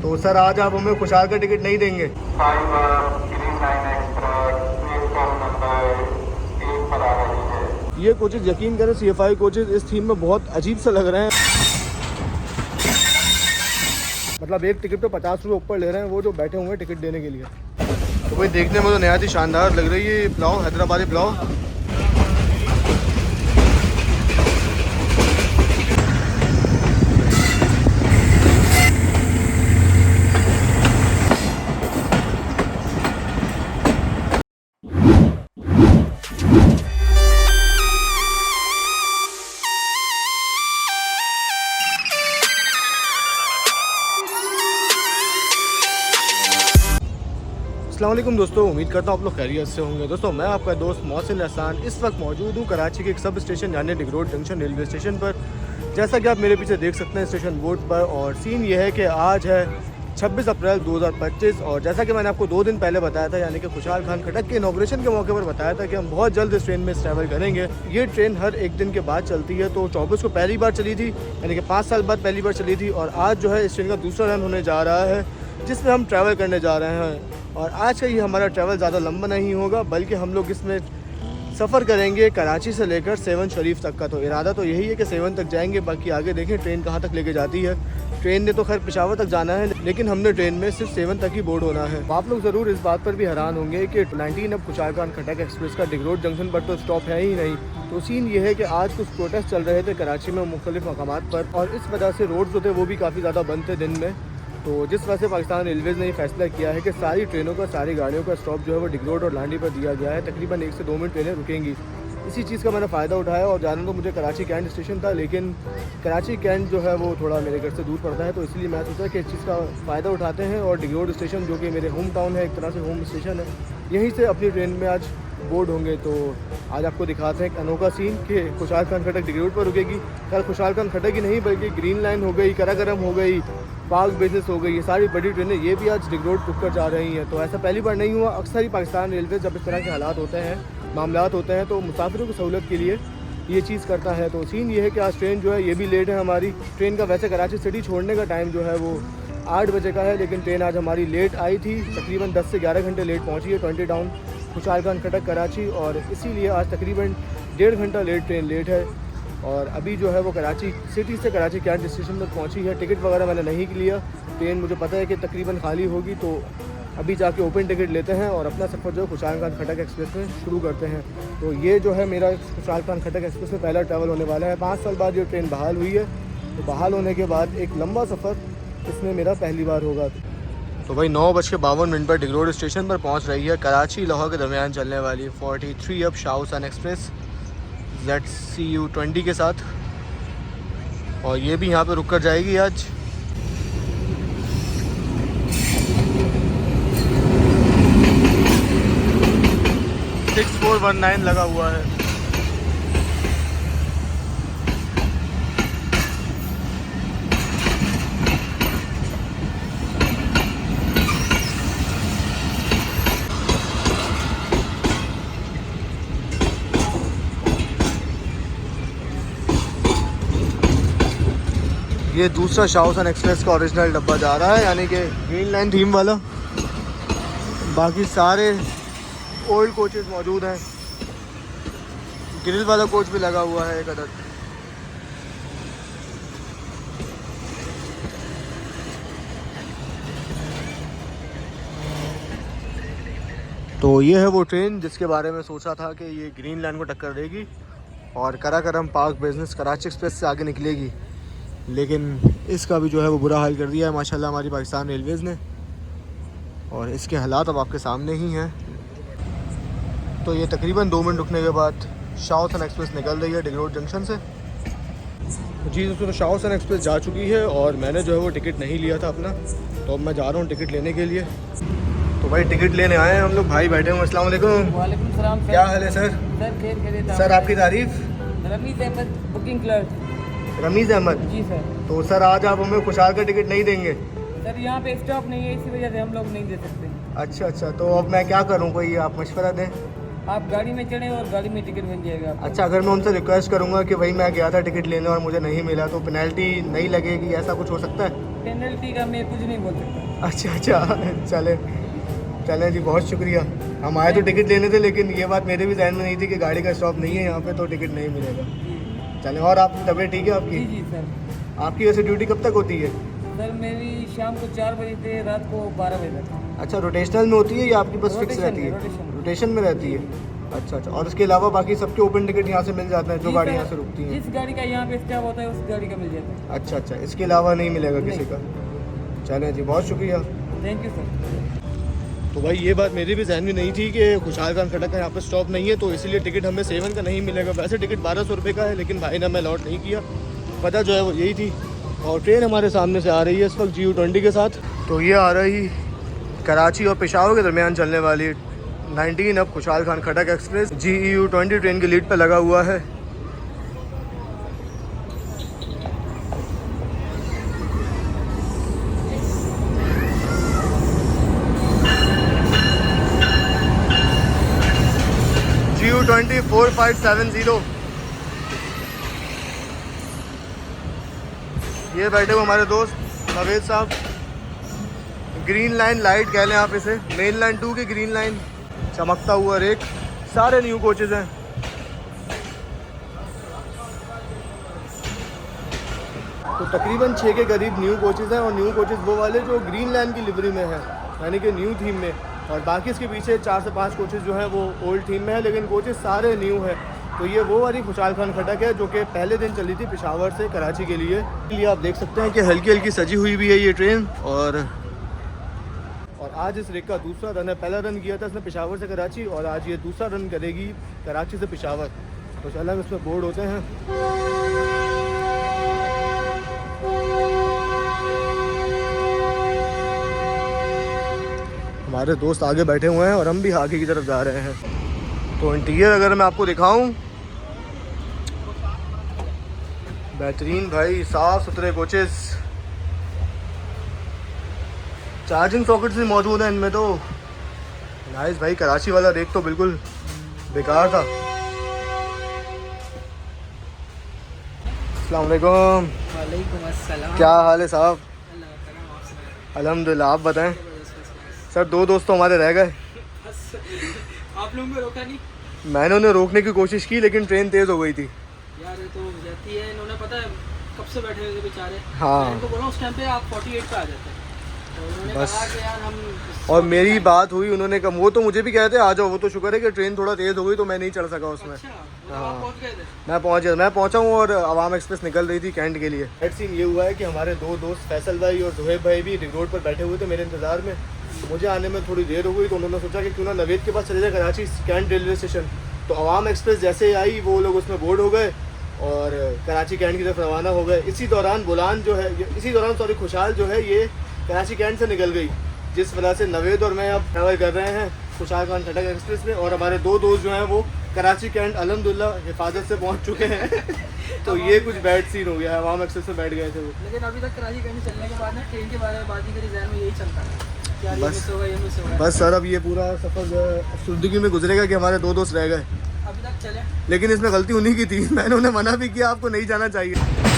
तो सर आज आप हमें खुशहाल का टिकट नहीं देंगे? ये कोचेज यकीन करें CFI कोचेज इस थीम में बहुत अजीब सा लग रहे हैं। मतलब एक टिकट पे 50 रुपये ऊपर ले रहे हैं वो जो बैठे हुए हैं टिकट देने के लिए। तो भाई देखने में तो नहायत ही शानदार लग रही है ये पुलाव, हैदराबादी पुलाव। अस्सलाम वालेकुम दोस्तों, उम्मीद करता हूँ आप लोग खैरियत से होंगे। दोस्तों मैं आपका दोस्त मोहसिन एहसान इस वक्त मौजूद हूँ कराची के एक सब स्टेशन यानी डिग रोड जंक्शन रेलवे स्टेशन पर। जैसा कि आप मेरे पीछे देख सकते हैं स्टेशन बोर्ड पर। और सीन ये है कि आज है 26 अप्रैल 2025 और जैसा कि मैंने आपको 2 दिन पहले बताया था यानी कि खुशहाल खान खटक के इनॉग्रेशन के मौके पर बताया था कि हम बहुत जल्द इस ट्रेन में ट्रैवल करेंगे। ये ट्रेन हर एक दिन के बाद चलती है। तो 24 को पहली बार चली थी यानी कि 5 साल बाद पहली बार चली थी और आज जो है इस ट्रेन का दूसरा रन होने जा रहा है जिसमें हम ट्रैवल करने जा रहे हैं। और आज का ये हमारा ट्रैवल ज़्यादा लंबा नहीं होगा बल्कि हम लोग इसमें सफ़र करेंगे कराची से लेकर 7 शरीफ तक का। तो इरादा तो यही है कि 7 तक जाएंगे, बाकी आगे देखें ट्रेन कहाँ तक लेके जाती है। ट्रेन ने तो खैर पेशावर तक जाना है लेकिन हमने ट्रेन में सिर्फ 7 तक ही बोर्ड होना है। आप लोग ज़रूर इस बात पर भी हैरान होंगे कि 19 अब खुशहाल खान खटक एक्सप्रेस का डिग रोड जंक्शन पर तो स्टॉप है ही नहीं। तो सीन ये है कि आज कुछ प्रोटेस्ट चल रहे थे कराची में मुख्तलिफ मकामात पर और इस वजह से रोड जो थे वो भी काफ़ी ज़्यादा बंद थे दिन में। तो जिस वजह से पाकिस्तान रेलवेज़ ने फैसला किया है कि सारी ट्रेनों का सारी गाड़ियों का स्टॉप जो है वो डिग रोड और लांडी पर दिया गया है। तकरीबन 1 से 2 मिनट ट्रेनें रुकेंगी। इसी चीज़ का मैंने फ़ायदा उठाया और जाना तो मुझे कराची कैंट स्टेशन था लेकिन कराची कैंट जो है वो थोड़ा मेरे घर से दूर पड़ता है। तो इसलिए मैं सोचा कि इस चीज़ का फ़ायदा उठाते हैं और डिग रोड स्टेशन जो कि मेरे होम टाउन है, एक तरह से होम स्टेशन है, यहीं से अपनी ट्रेन में आज बोर्ड होंगे। तो आज आपको दिखाते हैं एक अनोखा सीन कि खुशहाल खान खटक डिग रोड पर रुकेगी। कल खुशहाल खान खटक ही नहीं बल्कि ग्रीन लाइन हो गई, कराकरम हो गई, पार्क बिजनेस हो गई, ये सारी बड़ी ट्रेनें ये भी आज डिग रोड रुक कर जा रही हैं। तो ऐसा पहली बार नहीं हुआ। अक्सर ही पाकिस्तान रेलवे जब इस तरह के हालात होते हैं, मामलात होते हैं तो मुसाफिरों की सहूलत के लिए ये चीज़ करता है। तो सीन ये है कि आज ट्रेन जो है ये भी लेट है हमारी। ट्रेन का वैसे कराची सिटी छोड़ने का टाइम जो है वो 8 बजे का है लेकिन ट्रेन आज हमारी लेट आई थी, तकरीबन 10 से 11 घंटे लेट पहुँची है 20 टाउन खुशहाल खान खटक कराची। और इसीलिए आज तकरीबन 1.5 घंटा ट्रेन लेट है। और अभी जो है वो कराची सिटी से कराची कैंट स्टेशन तक पहुंची है। टिकट वगैरह मैंने नहीं लिया, ट्रेन मुझे पता है कि तकरीबन खाली होगी तो अभी जाके ओपन टिकट लेते हैं और अपना सफ़र जो है खुशहाल खान खटक एक्सप्रेस में शुरू करते हैं। तो ये जो है मेरा खुशहाल खान खटक एक्सप्रेस में पहला ट्रैवल होने वाला है। 5 साल बाद ये ट्रेन बहाल हुई है तो बहाल होने के बाद एक लंबा सफ़र इसमें मेरा पहली बार होगा। तो भाई 9:52 पर डिग रोड स्टेशन पर पहुँच रही है कराची लाहौर के दरमियान चलने वाली 43 अब शाह हुसैन एक्सप्रेस ZCU20 के साथ। और ये भी यहाँ पे रुक कर जाएगी आज। सिक्स 419 लगा हुआ है। ये दूसरा शाह हुसैन एक्सप्रेस का ओरिजिनल डब्बा जा रहा है यानी कि ग्रीन लाइन थीम वाला। बाकी सारे ओल्ड कोचेस मौजूद हैं, ग्रिल वाला कोच भी लगा हुआ है एक अदद। तो ये है वो ट्रेन जिसके बारे में सोचा था कि ये ग्रीन लाइन को टक्कर देगी और Karakoram park business Karachi express से आगे निकलेगी, लेकिन इसका भी जो है वो बुरा हाल कर दिया है माशाल्लाह हमारी पाकिस्तान रेलवेज़ ने। और इसके हालात अब आपके सामने ही हैं। तो ये तकरीबन 2 मिनट रुकने के बाद शाह हुसैन एक्सप्रेस निकल रही है डिग रोड जंक्शन से। जी दोस्तों, तो शाह हुसैन एक्सप्रेस जा चुकी है और मैंने जो है वो टिकट नहीं लिया था अपना, तो अब मैं जा रहा हूँ टिकट लेने के लिए। तो भाई टिकट लेने आए हैं हम लोग, भाई बैठे हुए। अस्सलाम वालेकुम। वालेकुम सलाम। क्या हाल है सर? सर आपकी तारीफ? Rameez Ahmed, booking clerk. Rameez Ahmed ji sir. तो सर आज आप हमें खुशहाल का टिकट नहीं देंगे? सर यहाँ पे स्टॉप नहीं है, इसी वजह से हम लोग नहीं दे सकते। अच्छा, तो अब मैं क्या करूँ, कोई आप मशवरा दें। आप गाड़ी में चढ़ें और गाड़ी में टिकट मिल जाएगा आपको। अच्छा, अगर मैं उनसे रिक्वेस्ट करूँगा कि भाई मैं गया था टिकट लेने और मुझे नहीं मिला तो पेनल्टी नहीं लगेगी, ऐसा कुछ हो सकता है? पेनल्टी का मैं कुछ नहीं बोल सकता। अच्छा चले चलें जी, बहुत शुक्रिया। हम आए तो टिकट लेने थे, लेकिन ये बात मेरे भी जहन में नहीं थी कि गाड़ी का स्टॉप नहीं है यहाँ पे तो टिकट नहीं मिलेगा। चलें, और आपकी तबीयत ठीक है जी आपकी? जी सर। आपकी वैसे ड्यूटी कब तक होती है? सर मेरी शाम को 4 बजे से रात को 12 बजे तक। अच्छा, रोटेशनल में होती है या आपकी बस फिक्स रोटेशन रहती में, है? रोटेशन में। रोटेशन में रहती है। अच्छा, और इसके अलावा बाकी सबके ओपन टिकट यहाँ से मिल जाते हैं जो जी गाड़ी सर, यहाँ से रुकती हैं? जिस गाड़ी का यहाँ पे स्टॉप होता है उस गाड़ी का मिल जाता है। अच्छा, इसके अलावा नहीं मिलेगा नहीं। किसी का? चलें जी, बहुत शुक्रिया। Thank you sir. तो भाई ये बात मेरी भी जहन में नहीं थी कि खुशहाल खान खटक का यहाँ पर स्टॉप नहीं है, तो इसीलिए टिकट हमें 7 का नहीं मिलेगा। वैसे टिकट 1200 रुपये का है, लेकिन भाई ने हमें अलॉट नहीं किया। पता जो है वो यही थी। और ट्रेन हमारे सामने से आ रही है इस वक्त GU20 के साथ। तो ये आ रही कराची और पेशावर के दरमियान चलने वाली 19 अब खुशहाल खान खटक एक्सप्रेस GU20 ट्रेन की लीड पर लगा हुआ है। GU20 4570। ये बैठे हुए हमारे दोस्त नवेद साहब। ग्रीन लाइन लाइट कह लें आप इसे, मेन लाइन 2 की ग्रीन लाइन, चमकता हुआ रेक, सारे न्यू कोचेज़ हैं। तो तकरीबन 6 के करीब न्यू कोचेज़ हैं, और न्यू कोचेज़ वो वाले जो ग्रीन लाइन की लिवरी में है, यानी कि न्यू थीम में। और बाकी इसके पीछे 4 से 5 कोचेज़ जो हैं वो ओल्ड थीम में है, लेकिन कोचेज़ सारे न्यू हैं। तो ये वो वाली खुशहाल खान खटक है जो कि पहले दिन चली थी पेशावर से कराची के लिए। इसलिए आप देख सकते हैं कि हल्की हल्की सजी हुई भी है ये ट्रेन। और आज इस रेक का दूसरा रन है। पहला रन किया था इसने पेशावर से कराची, और आज ये दूसरा रन करेगी कराची से पेशावर। तो चल हम इसमें बोर्ड होते हैं। हमारे दोस्त आगे बैठे हुए हैं और हम भी आगे की तरफ जा रहे हैं। तो इंटीरियर अगर मैं आपको दिखाऊं, बेहतरीन भाई, साफ़ सुथरे कोचेस, चार्जिंग सॉकेट्स भी मौजूद हैं इनमें। तो नाइस भाई, कराची वाला रेक तो बिल्कुल बेकार था। अस्सलाम वालेकुम। वालेकुम अस्सलाम। क्या हाल है साहब? अल्हम्दुलिल्लाह, आप बताएं। सर 2 दोस्त तो हमारे रह गए। आप लोगों को रोका नहीं? मैंने उन्हें रोकने की कोशिश की, लेकिन ट्रेन तेज़ हो गई थी। यार ये तो जाती है, इन्होंने पता है कब से बैठे हुए थे बेचारे। हाँ। मैं इनको बोला उस टाइम पे आप 48 पे आ जाते। तो उन्होंने बस। कहा कि यार हम और मेरी बात हुई, उन्होंने कहा, वो तो मुझे भी कहते आ जाओ। वो तो शुक्र है कि ट्रेन थोड़ा तेज़ हो गई तो मैं नहीं चढ़ सका उसमें। अच्छा, मतलब हाँ। आप पहुंच गए थे? मैं पहुंचा हूँ, और अवाम एक्सप्रेस निकल रही थी कैंट के लिए। हेड सीन ये हुआ है कि हमारे 2 दोस्त फैसल भाई और जुहेब भाई भी रिंग रोड पर बैठे हुए थे मेरे इंतज़ार में। तो मुझे आने में थोड़ी देर हो गई, तो उन्होंने सोचा कि क्यों ना नवेद के पास चले जाए कराची कैंट रेलवे स्टेशन। तो अवाम एक्सप्रेस जैसे ही आई वो लोग उसमें बोर्ड हो गए और कराची कैंट की तरफ रवाना हो गए। इसी दौरान खुशहाल जो है ये कराची कैंट से निकल गई, जिस वजह से नवेद और मैं अब ट्रैवल कर रहे हैं खुशहाल खान खटक एक्सप्रेस में। और हमारे 2 दोस्त जो हैं वो कराची कैंट अल्हम्दुलिल्लाह हिफाजत से पहुंच चुके हैं। तो ये कुछ बैड सीन हो गया है, अवाम एक्सप्रेस में बैठ गए थे वो। लेकिन अभी तक कराची कहीं चलने के बाद ना ट्रेन के बारे में बात ही करी, जहन में यही चलता है कि यार ये बस। मिस होगा, ये मिस होगा। बस सर, अब ये पूरा सफ़र जो है अफसुर्दगी में गुजरेगा कि हमारे 2 दोस्त रह गए। अभी तक चले। लेकिन इसमें गलती उन्हीं की थी, मैंने उन्हें मना भी किया आपको नहीं जाना चाहिए।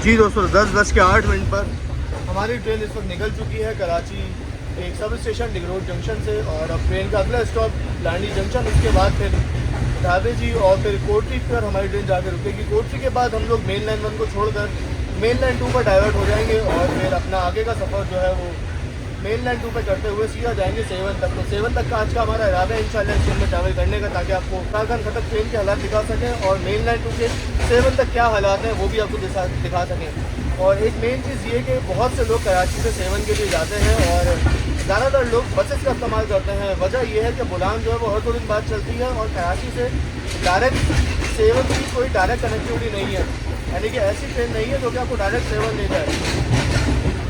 जी दोस्तों, 10:08 पर हमारी ट्रेन इस वक्त निकल चुकी है कराची एक सब स्टेशन डिग रोड जंक्शन से। और अब ट्रेन का अगला स्टॉप लांडी जंक्शन, उसके बाद फिर ढाबे जी और फिर कोटरी पर हमारी ट्रेन जाकर रुकेगी। कोटरी के बाद हम लोग मेन लाइन 1 को छोड़कर मेन लाइन 2 पर डाइवर्ट हो जाएंगे, और फिर अपना आगे का सफ़र जो है वो मेन लाइन 2 पर करते हुए सीधा जाएंगे 7 तक। तो 7 तक का आज का हमारा इरादा है इंशाल्लाह इस ट्रेन में ट्रैवल करने का, ताकि आपको खुशहाल खान खटक ट्रेन के हालात दिखा सकें और मेन लाइन 2 के 7 तक क्या हालात हैं वो भी आपको दिखा सकें। और एक मेन चीज़ ये कि बहुत से लोग कराची से 7 के लिए जाते हैं और ज़्यादातर लोग बसेस का इस्तेमाल करते हैं। वजह यह है कि बुलान जो है वो हर 2 दिन बाद चलती है, और कराची से डायरेक्ट सेवन की कोई डायरेक्ट कनेक्टिविटी नहीं है, यानी कि ऐसी ट्रेन नहीं है जो कि आपको डायरेक्ट सेवन ले जाए।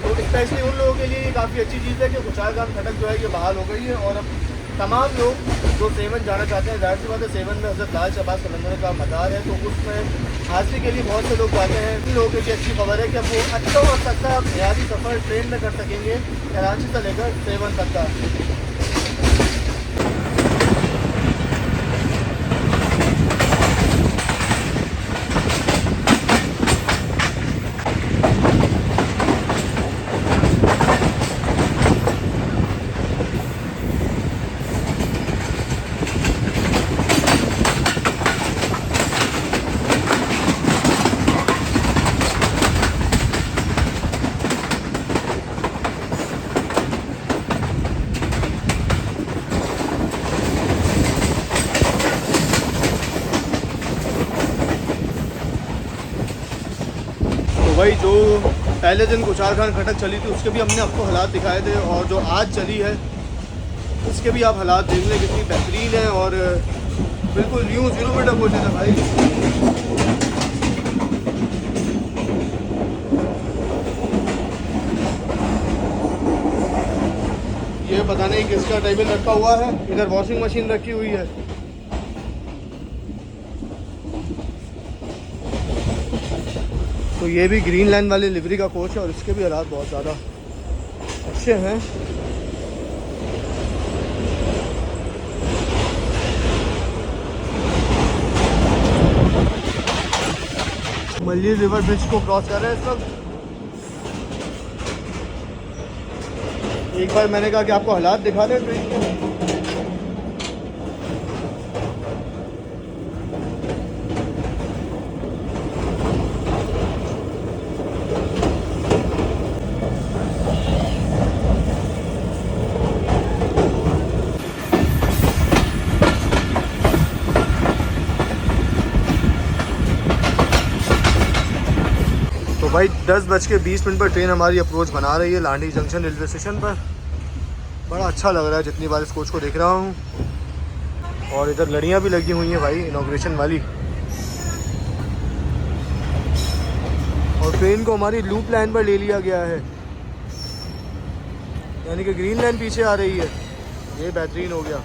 तो स्पेशली उन लोगों के लिए ये काफ़ी अच्छी चीज़ है कि कुचालखान खटक जो है ये बहाल हो गई है और अब तमाम लोग जो सेवन जाना चाहते हैं, जाहिर सी बात है सेवन में हज़रत लाल शहबाज कलंदर का मज़ार है, तो उसमें हाजिरी के लिए बहुत से लोग जाते हैं। इन लोगों के लिए अच्छी खबर है कि अब वो अच्छा और सस्ता बुनियादी सफ़र ट्रेन में कर सकेंगे कराची से लेकर सेवन तक का। भाई जो पहले दिन कुचालखान खटक चली थी उसके भी हमने आपको हालात दिखाए थे, और जो आज चली है उसके भी आप हालात देख लें कितनी बेहतरीन है और बिल्कुल न्यू 0 मीटर पहुँचे थे भाई। ये पता नहीं किसका टेबल रखा हुआ है, इधर वॉशिंग मशीन रखी हुई है। तो ये भी ग्रीन लाइन वाली लिवरी का कोच है और इसके भी हालात बहुत ज़्यादा अच्छे हैं। मल्ली रिवर ब्रिज को क्रॉस कर रहे हैं इस वक्त। एक बार मैंने कहा कि आपको हालात दिखा दें ट्रेन के। तो भाई 10:20 पर ट्रेन हमारी अप्रोच बना रही है लांडी जंक्शन रेलवे स्टेशन पर। बड़ा अच्छा लग रहा है जितनी बार इस कोच को देख रहा हूँ। और इधर लड़ियाँ भी लगी हुई हैं भाई इनॉग्रेशन वाली। और ट्रेन को हमारी लूप लाइन पर ले लिया गया है, यानी कि ग्रीन लाइन पीछे आ रही है। ये बेहतरीन हो गया।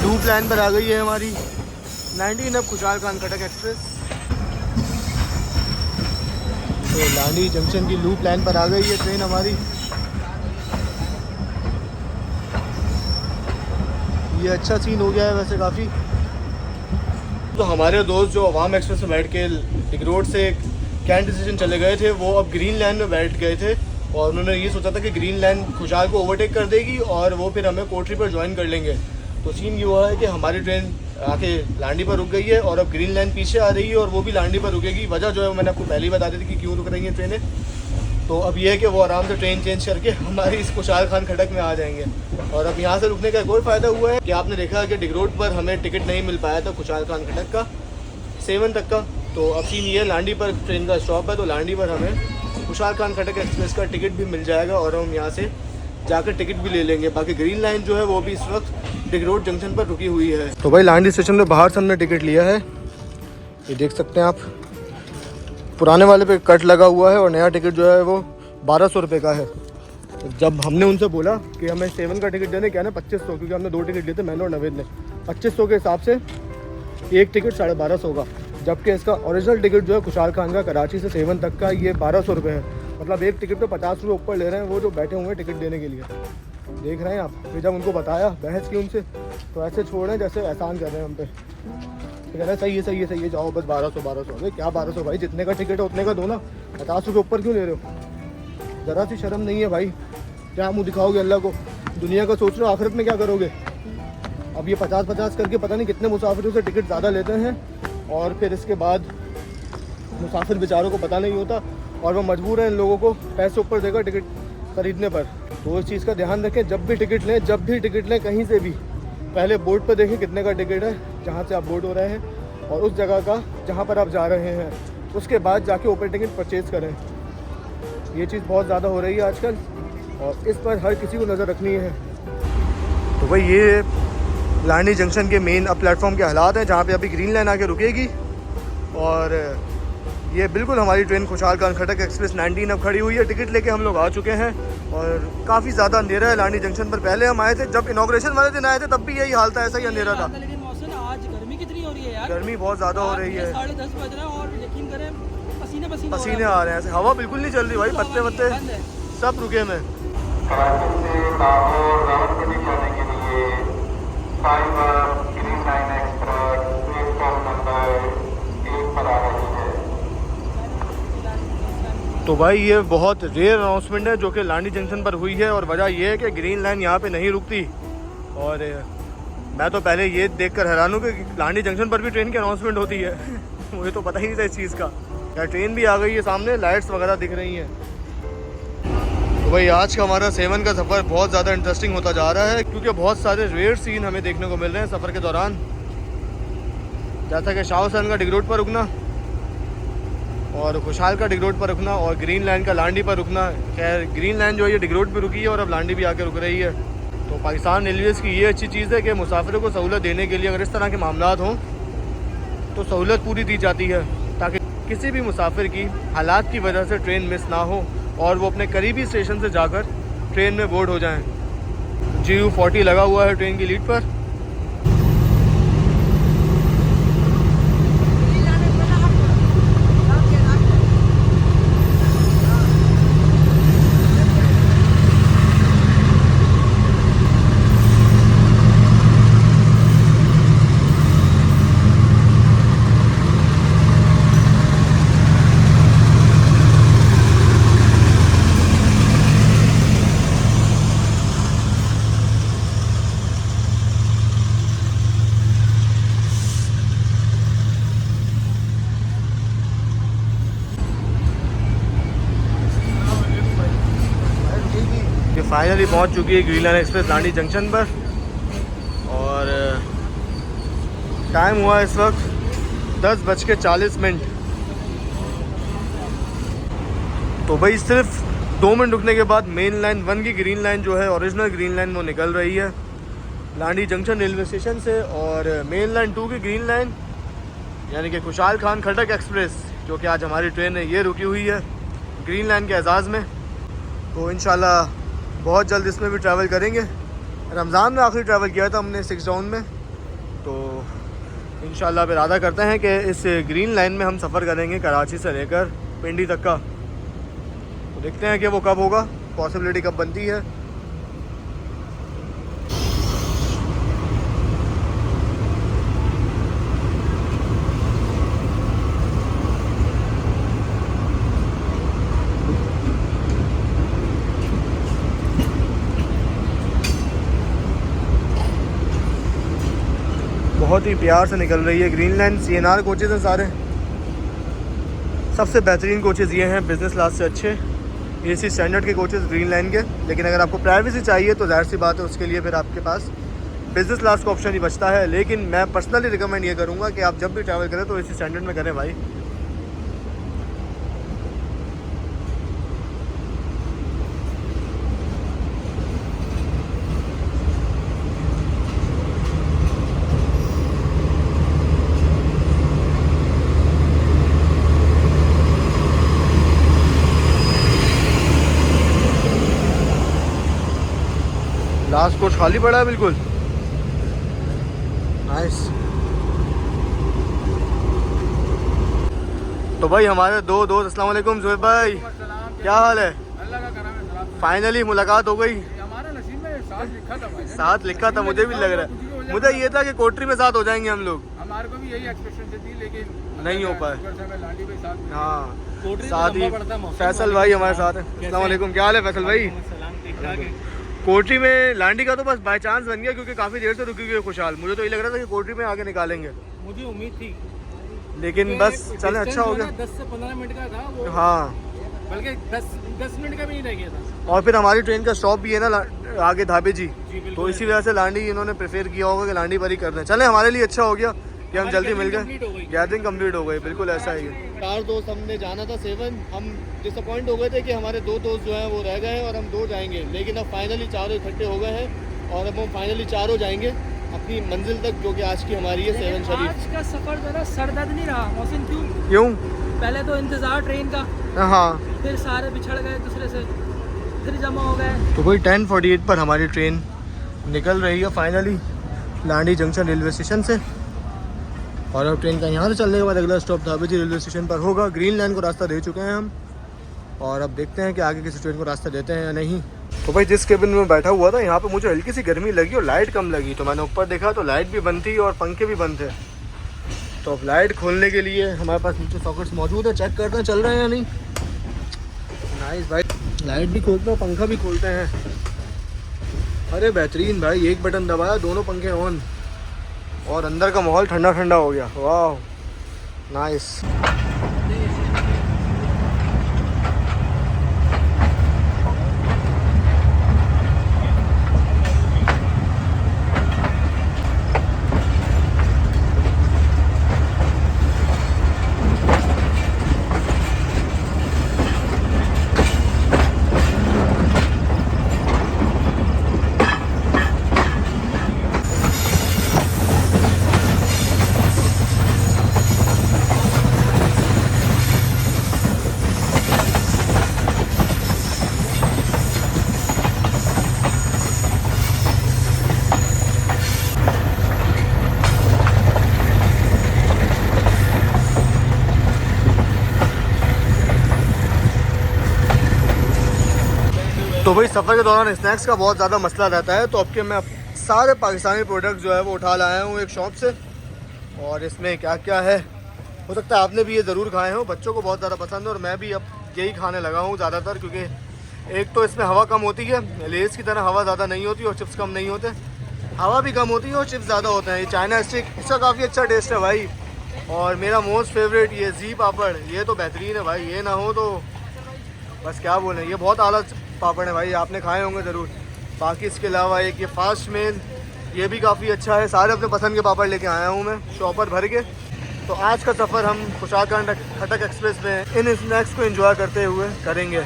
लूप लाइन पर आ गई है हमारी 19 अब कुचालखान खटक एक्सप्रेस। तो लांडी जंक्शन की लूप लाइन पर आ गई है ट्रेन हमारी। ये अच्छा सीन हो गया है वैसे काफ़ी। तो हमारे दोस्त जो अवाम एक्सप्रेस में बैठ के लिंक रोड से कैंट स्टेशन चले गए थे, वो अब ग्रीन लाइन में बैठ गए थे और उन्होंने ये सोचा था कि ग्रीन लाइन खुशहाल को ओवरटेक कर देगी और वो फिर हमें कोटरी पर ज्वाइन कर लेंगे। तो सीन ये हुआ है कि हमारी ट्रेन आके लांडी पर रुक गई है और अब ग्रीन लाइन पीछे आ रही है और वो भी लांडी पर रुकेगी। वजह जो है मैंने आपको पहले ही बता दी थी कि क्यों रुक रही हैं ट्रेनें। तो अब ये है कि वो आराम से ट्रेन चेंज करके हमारी इस कुचालखान खटक में आ जाएंगे। और अब यहाँ से रुकने का एक और फ़ायदा हुआ है कि आपने देखा कि डिग रोड पर हमें टिकट नहीं मिल पाया था कुचालखान खटक का 7 तक का। तो अब सीन ये लांडी पर ट्रेन का स्टॉप है, तो लांडी पर हमें कुचालखान खटक एक्सप्रेस का टिकट भी मिल जाएगा और हम यहाँ से जाकर टिकट भी ले लेंगे। बाकी ग्रीन लाइन जो है वो भी इस वक्त डिग रोड जंक्शन पर रुकी हुई है। तो भाई लांडी स्टेशन में बाहर से हमने टिकट लिया है, ये देख सकते हैं आप। पुराने वाले पे कट लगा हुआ है और नया टिकट जो है वो 1200 रुपये का है। जब हमने उनसे बोला कि हमें 7 का टिकट देने, क्या ना 2500, क्योंकि हमने 2 टिकट लिए थे मैंने और नवेद ने। 2500 के हिसाब से एक टिकट 1250 का, जबकि इसका ओरिजिनल टिकट जो है कुचालखान का कराची से 7 तक का ये 1200 रुपये है। मतलब एक टिकट पे 50 रुपये ऊपर ले रहे हैं वो जो बैठे हुए हैं टिकट देने के लिए। देख रहे हैं आप। फिर जब उनको बताया बहस की उनसे, तो ऐसे छोड़ रहे हैं जैसे एहसान कर रहे हैं हम पे। कह रहे हैं सही है सही है सही है, जाओ बस 1200। अरे क्या 1200 भाई, जितने का टिकट है उतने का दो ना, 50 रुपये ऊपर क्यों ले रहे हो? ज़रा सी शर्म नहीं है भाई। क्या मुँह दिखाओगे अल्लाह को? दुनिया का सोच रहे हो, आखिरत में क्या करोगे? अब ये 50-50 करके पता नहीं कितने मुसाफिरों से टिकट ज़्यादा लेते हैं और फिर इसके बाद मुसाफिर बेचारों को पता नहीं होता और वो मजबूर है इन लोगों को पैसे ऊपर देकर टिकट खरीदने पर। तो इस चीज़ का ध्यान रखें, जब भी टिकट लें कहीं से भी पहले बोर्ड पर देखें कितने का टिकट है जहाँ से आप बोर्ड हो रहे हैं और उस जगह का जहाँ पर आप जा रहे हैं, उसके बाद जाके ऊपर टिकट परचेज़ करें। ये चीज़ बहुत ज़्यादा हो रही है आजकल और इस पर हर किसी को नज़र रखनी है। तो भाई ये लांडी जंक्शन के मेन अब प्लेटफॉर्म के हालात हैं जहाँ पे अभी ग्रीन लाइन आके रुकेगी और ये बिल्कुल हमारी ट्रेन खुशहाल खान खटक एक्सप्रेस 19 अब खड़ी हुई है। टिकट लेके हम लोग आ चुके हैं और काफ़ी ज़्यादा अंधेरा है लांडी जंक्शन पर। पहले हम आए थे जब इनॉग्रेशन वाले दिन आए थे तब भी यही हाल था, ऐसा ही अंधेरा था। लेकिन मौसम आज गर्मी कितनी हो रही है यार, गर्मी बहुत ज़्यादा हो रही है। 10:30 बज रहा है और यकीन करें पसीने आ रहे हैं, ऐसे हवा बिल्कुल नहीं चल रही भाई, पत्ते वत्ते सब रुके में। कराची से लाहौर रावलपिंडी जाने के लिए fibre green line express platform number 1 पर आ रही है। तो भाई ये बहुत रेयर अनाउंसमेंट है जो कि लांडी जंक्शन पर हुई है और वजह ये है कि ग्रीन लाइन यहाँ पे नहीं रुकती। और मैं तो पहले ये देखकर हैरान हूँ कि लांडी जंक्शन पर भी ट्रेन की अनाउंसमेंट होती है मुझे तो पता ही नहीं था इस चीज़ का। यार ट्रेन भी आ गई है, सामने लाइट्स वगैरह दिख रही हैं। तो भाई आज का हमारा 7 का सफ़र बहुत ज़्यादा इंटरेस्टिंग होता जा रहा है क्योंकि बहुत सारे रेयर सीन हमें देखने को मिल रहे हैं सफ़र के दौरान, जैसा कि शाह हुसैन का डिग रोड पर रुकना और खुशहाल का डिग रोड पर रुकना और ग्रीन लाइन का लांडी पर रुकना। खैर ग्रीन लाइन जो है ये डिग रोड पर रुकी है और अब लांडी भी आके रुक रही है। तो पाकिस्तान रेलवेज़ की ये अच्छी चीज़ है कि मुसाफिरों को सहूलत देने के लिए अगर इस तरह के मामलात हों तो सहूलत पूरी दी जाती है ताकि किसी भी मुसाफिर की हालात की वजह से ट्रेन मिस ना हो और वो अपने करीबी स्टेशन से जाकर ट्रेन में बोर्ड हो जाएं। GU40 लगा हुआ है ट्रेन की लीड पर। फाइनली पहुंच चुकी है green line express Landhi junction पर और टाइम हुआ इस वक्त 10:40। तो भाई सिर्फ 2 मिनट रुकने के बाद मेन लाइन 1 की ग्रीन लाइन जो है ओरिजिनल ग्रीन लाइन वो निकल रही है लांडी जंक्शन रेलवे स्टेशन से और मेन लाइन 2 की ग्रीन लाइन यानी कि खुशहाल खान खटक एक्सप्रेस जो कि आज हमारी ट्रेन है ये रुकी हुई है ग्रीन लाइन के एजाज़ में। तो इंशाल्लाह बहुत जल्द इसमें भी ट्रैवल करेंगे। रमज़ान में आखिरी ट्रैवल किया था हमने 6 डाउन में, तो इंशाल्लाह फिर इरादा करते हैं कि इस ग्रीन लाइन में हम सफ़र करेंगे कराची से लेकर पिंडी तक का। तो देखते हैं कि वो कब होगा, पॉसिबिलिटी कब बनती है। बहुत ही प्यार से निकल रही है ग्रीन लाइन। CNR कोचेज़ हैं सारे, सबसे बेहतरीन कोचेज़ ये हैं, बिज़नेस क्लास से अच्छे AC स्टैंडर्ड के कोचेज़ ग्रीन लाइन के। लेकिन अगर आपको प्राइवेसी चाहिए तो ज़ाहिर सी बात है उसके लिए फिर आपके पास बिज़नेस क्लास का ऑप्शन ही बचता है। लेकिन मैं पर्सनली रिकमेंड ये करूँगा कि आप जब भी ट्रैवल करें तो AC स्टैंडर्ड में करें भाई। लास्ट कोच खाली पड़ा है बिल्कुल, नाइस। तो भाई हमारे 2 दोस्त, अस्सलाम वालेकुम ज़ुहैब भाई, क्या हाल है? अल्लाह का करम है। फाइनली मुलाकात हो गई। हमारा नसीब में साथ लिखा था भाई, साथ लिखा था, मुझे भी लग रहा है। मुझे ये था कि कोटरी में साथ हो जाएंगे हम लोग, हमारे को भी यही एक्सपेक्टेशन थी लेकिन नहीं हो पाए। लांडी भाई साथ हाँ साथ ही फैसल भाई हमारे साथ हैं। अस्सलाम वालेकुम, क्या हाल है फैसल भाई? कोटरी में लांडी का तो बस बाय चांस बन गया क्योंकि काफ़ी देर से रुकी हुई है खुशहाल। मुझे तो ये लग रहा था कि कोटरी में आगे निकालेंगे, मुझे उम्मीद थी लेकिन बस चले अच्छा हो गया। 10 से 15 मिनट का था वो, हाँ बल्कि 10 मिनट का भी नहीं रह गया था। और फिर हमारी ट्रेन का स्टॉप भी है ना आगे धाबे जी, बिल्कुल। तो इसी वजह से लांडी इन्होंने प्रेफर किया होगा कि लांडी पर ही कर दें। चले हमारे लिए अच्छा हो गया, कि हम जल्दी मिल complete हो गए, गई। गैदरिंग कंप्लीट हो गई। बिल्कुल ऐसा ही है। 4 दोस्त हमने जाना था 7, हम डिसअपॉइंट हो गए थे कि हमारे 2 दोस्त जो हैं वो रह गए हैं और हम 2 जाएंगे, लेकिन अब फाइनली चारों इकट्ठे हो गए हैं और अब हम फाइनली चारों जाएंगे अपनी मंजिल तक, जो कि आज की हमारी है 7 शरीफ। आज का सफर जरा सरदर्द नहीं रहा मोहसिन, क्यों? क्यों? पहले तो इंतजार ट्रेन का, हाँ, फिर सारे बिछड़ गए दूसरे से, फिर जमा हो गए। तो कोई 10:48 पर हमारी ट्रेन निकल रही है finally Landhi junction railway station से, और अब ट्रेन का यहाँ से चलने के बाद अगला स्टॉप धाबेची रेलवे स्टेशन पर होगा। ग्रीन लाइन को रास्ता दे चुके हैं हम, और अब देखते हैं कि आगे किसी ट्रेन को रास्ता देते हैं या नहीं। तो भाई जिस केबिन में बैठा हुआ था यहाँ पे मुझे हल्की सी गर्मी लगी और लाइट कम लगी, तो मैंने ऊपर देखा तो लाइट भी बंद थी और पंखे भी बंद थे। तो अब लाइट खोलने के लिए हमारे पास नीचे सॉकेट्स मौजूद है, चेक करते हैं चल रहे हैं या नहीं। नाइस भाई, लाइट भी खोलते हैं, पंखा भी खोलते हैं। अरे बेहतरीन भाई, एक बटन दबाया दोनों पंखे ऑन और अंदर का माहौल ठंडा ठंडा हो गया। वाह नाइस। तो भाई सफ़र के दौरान स्नैक्स का बहुत ज़्यादा मसला रहता है, तो अब के मैं सारे पाकिस्तानी प्रोडक्ट जो है वो उठा लाया हूँ एक शॉप से, और इसमें क्या क्या है हो सकता है आपने भी ये ज़रूर खाए हो। बच्चों को बहुत ज़्यादा पसंद है और मैं भी अब यही खाने लगा हूँ ज़्यादातर, क्योंकि एक तो इसमें हवा कम होती है, लेज़ की तरह हवा ज़्यादा नहीं होती और चिप्स कम नहीं होते, हवा भी कम होती है और चिप्स ज़्यादा होते हैं। ये चाइना स्टिक, इसका काफ़ी अच्छा टेस्ट है भाई। और मेरा मोस्ट फेवरेट ये जी पापड़, ये तो बेहतरीन है भाई, ये ना हो तो बस क्या बोलें, ये बहुत आला पापड़ है भाई, आपने खाए होंगे ज़रूर। बाकी इसके अलावा एक ये फास्ट मेल, ये भी काफ़ी अच्छा है। सारे अपने पसंद के पापड़ लेके आया हूँ मैं शॉपर भर के। तो आज का सफ़र हम खुशाखंड खटक एक्सप्रेस में इन स्नैक्स को एंजॉय करते हुए करेंगे।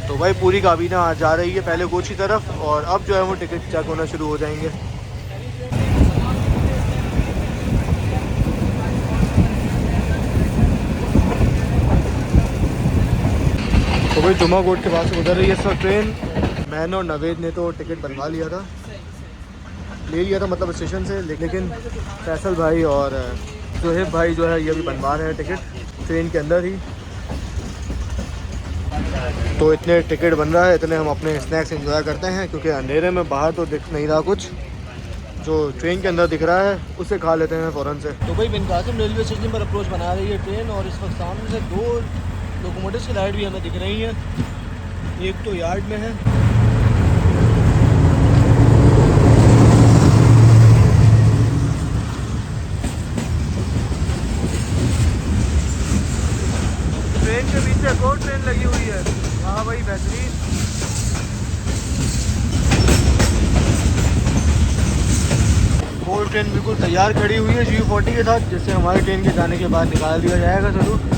तो भाई पूरी काबीना आज जा रही है पहले कोच की तरफ, और अब जो है वो टिकट चेक होना शुरू हो जाएंगे। तो भाई जुमा कोट के पास से गुजर रही है इस वक्त ट्रेन। मैंने और नवेद ने तो टिकट बनवा लिया था, ले लिया था मतलब स्टेशन से, लेकिन फैसल भाई और जोहेब भाई जो है ये भी बनवा रहे हैं टिकट ट्रेन के अंदर ही। तो इतने टिकट बन रहा है, इतने हम अपने स्नैक्स एंजॉय करते हैं, क्योंकि अंधेरे में बाहर तो दिख नहीं रहा कुछ, जो ट्रेन के अंदर दिख रहा है उसे खा लेते हैं फ़ौरन से। तो भाई बिन कासिम रेलवे स्टेशन पर अप्रोच बना रही है ट्रेन, और इस वक्त सामने से 2 लोकोमोटिव्स की लाइट भी हमें दिख रही है, एक तो यार्ड में है। ट्रेन के पीछे एक और ट्रेन लगी हुई है। हाँ भाई बेहतरीन। वो ट्रेन बिल्कुल तैयार खड़ी हुई है GU40 के साथ, जिससे हमारी ट्रेन के जाने के बाद निकाल दिया जाएगा ज़रूर।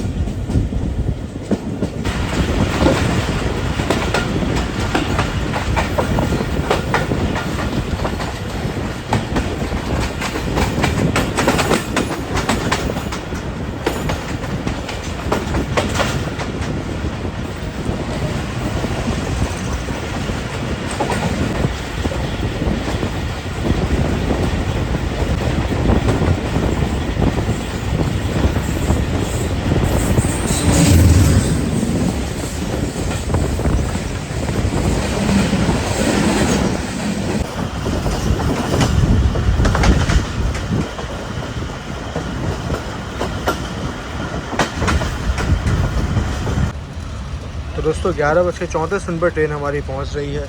तो दोस्तों 11:34 पर ट्रेन हमारी पहुंच रही है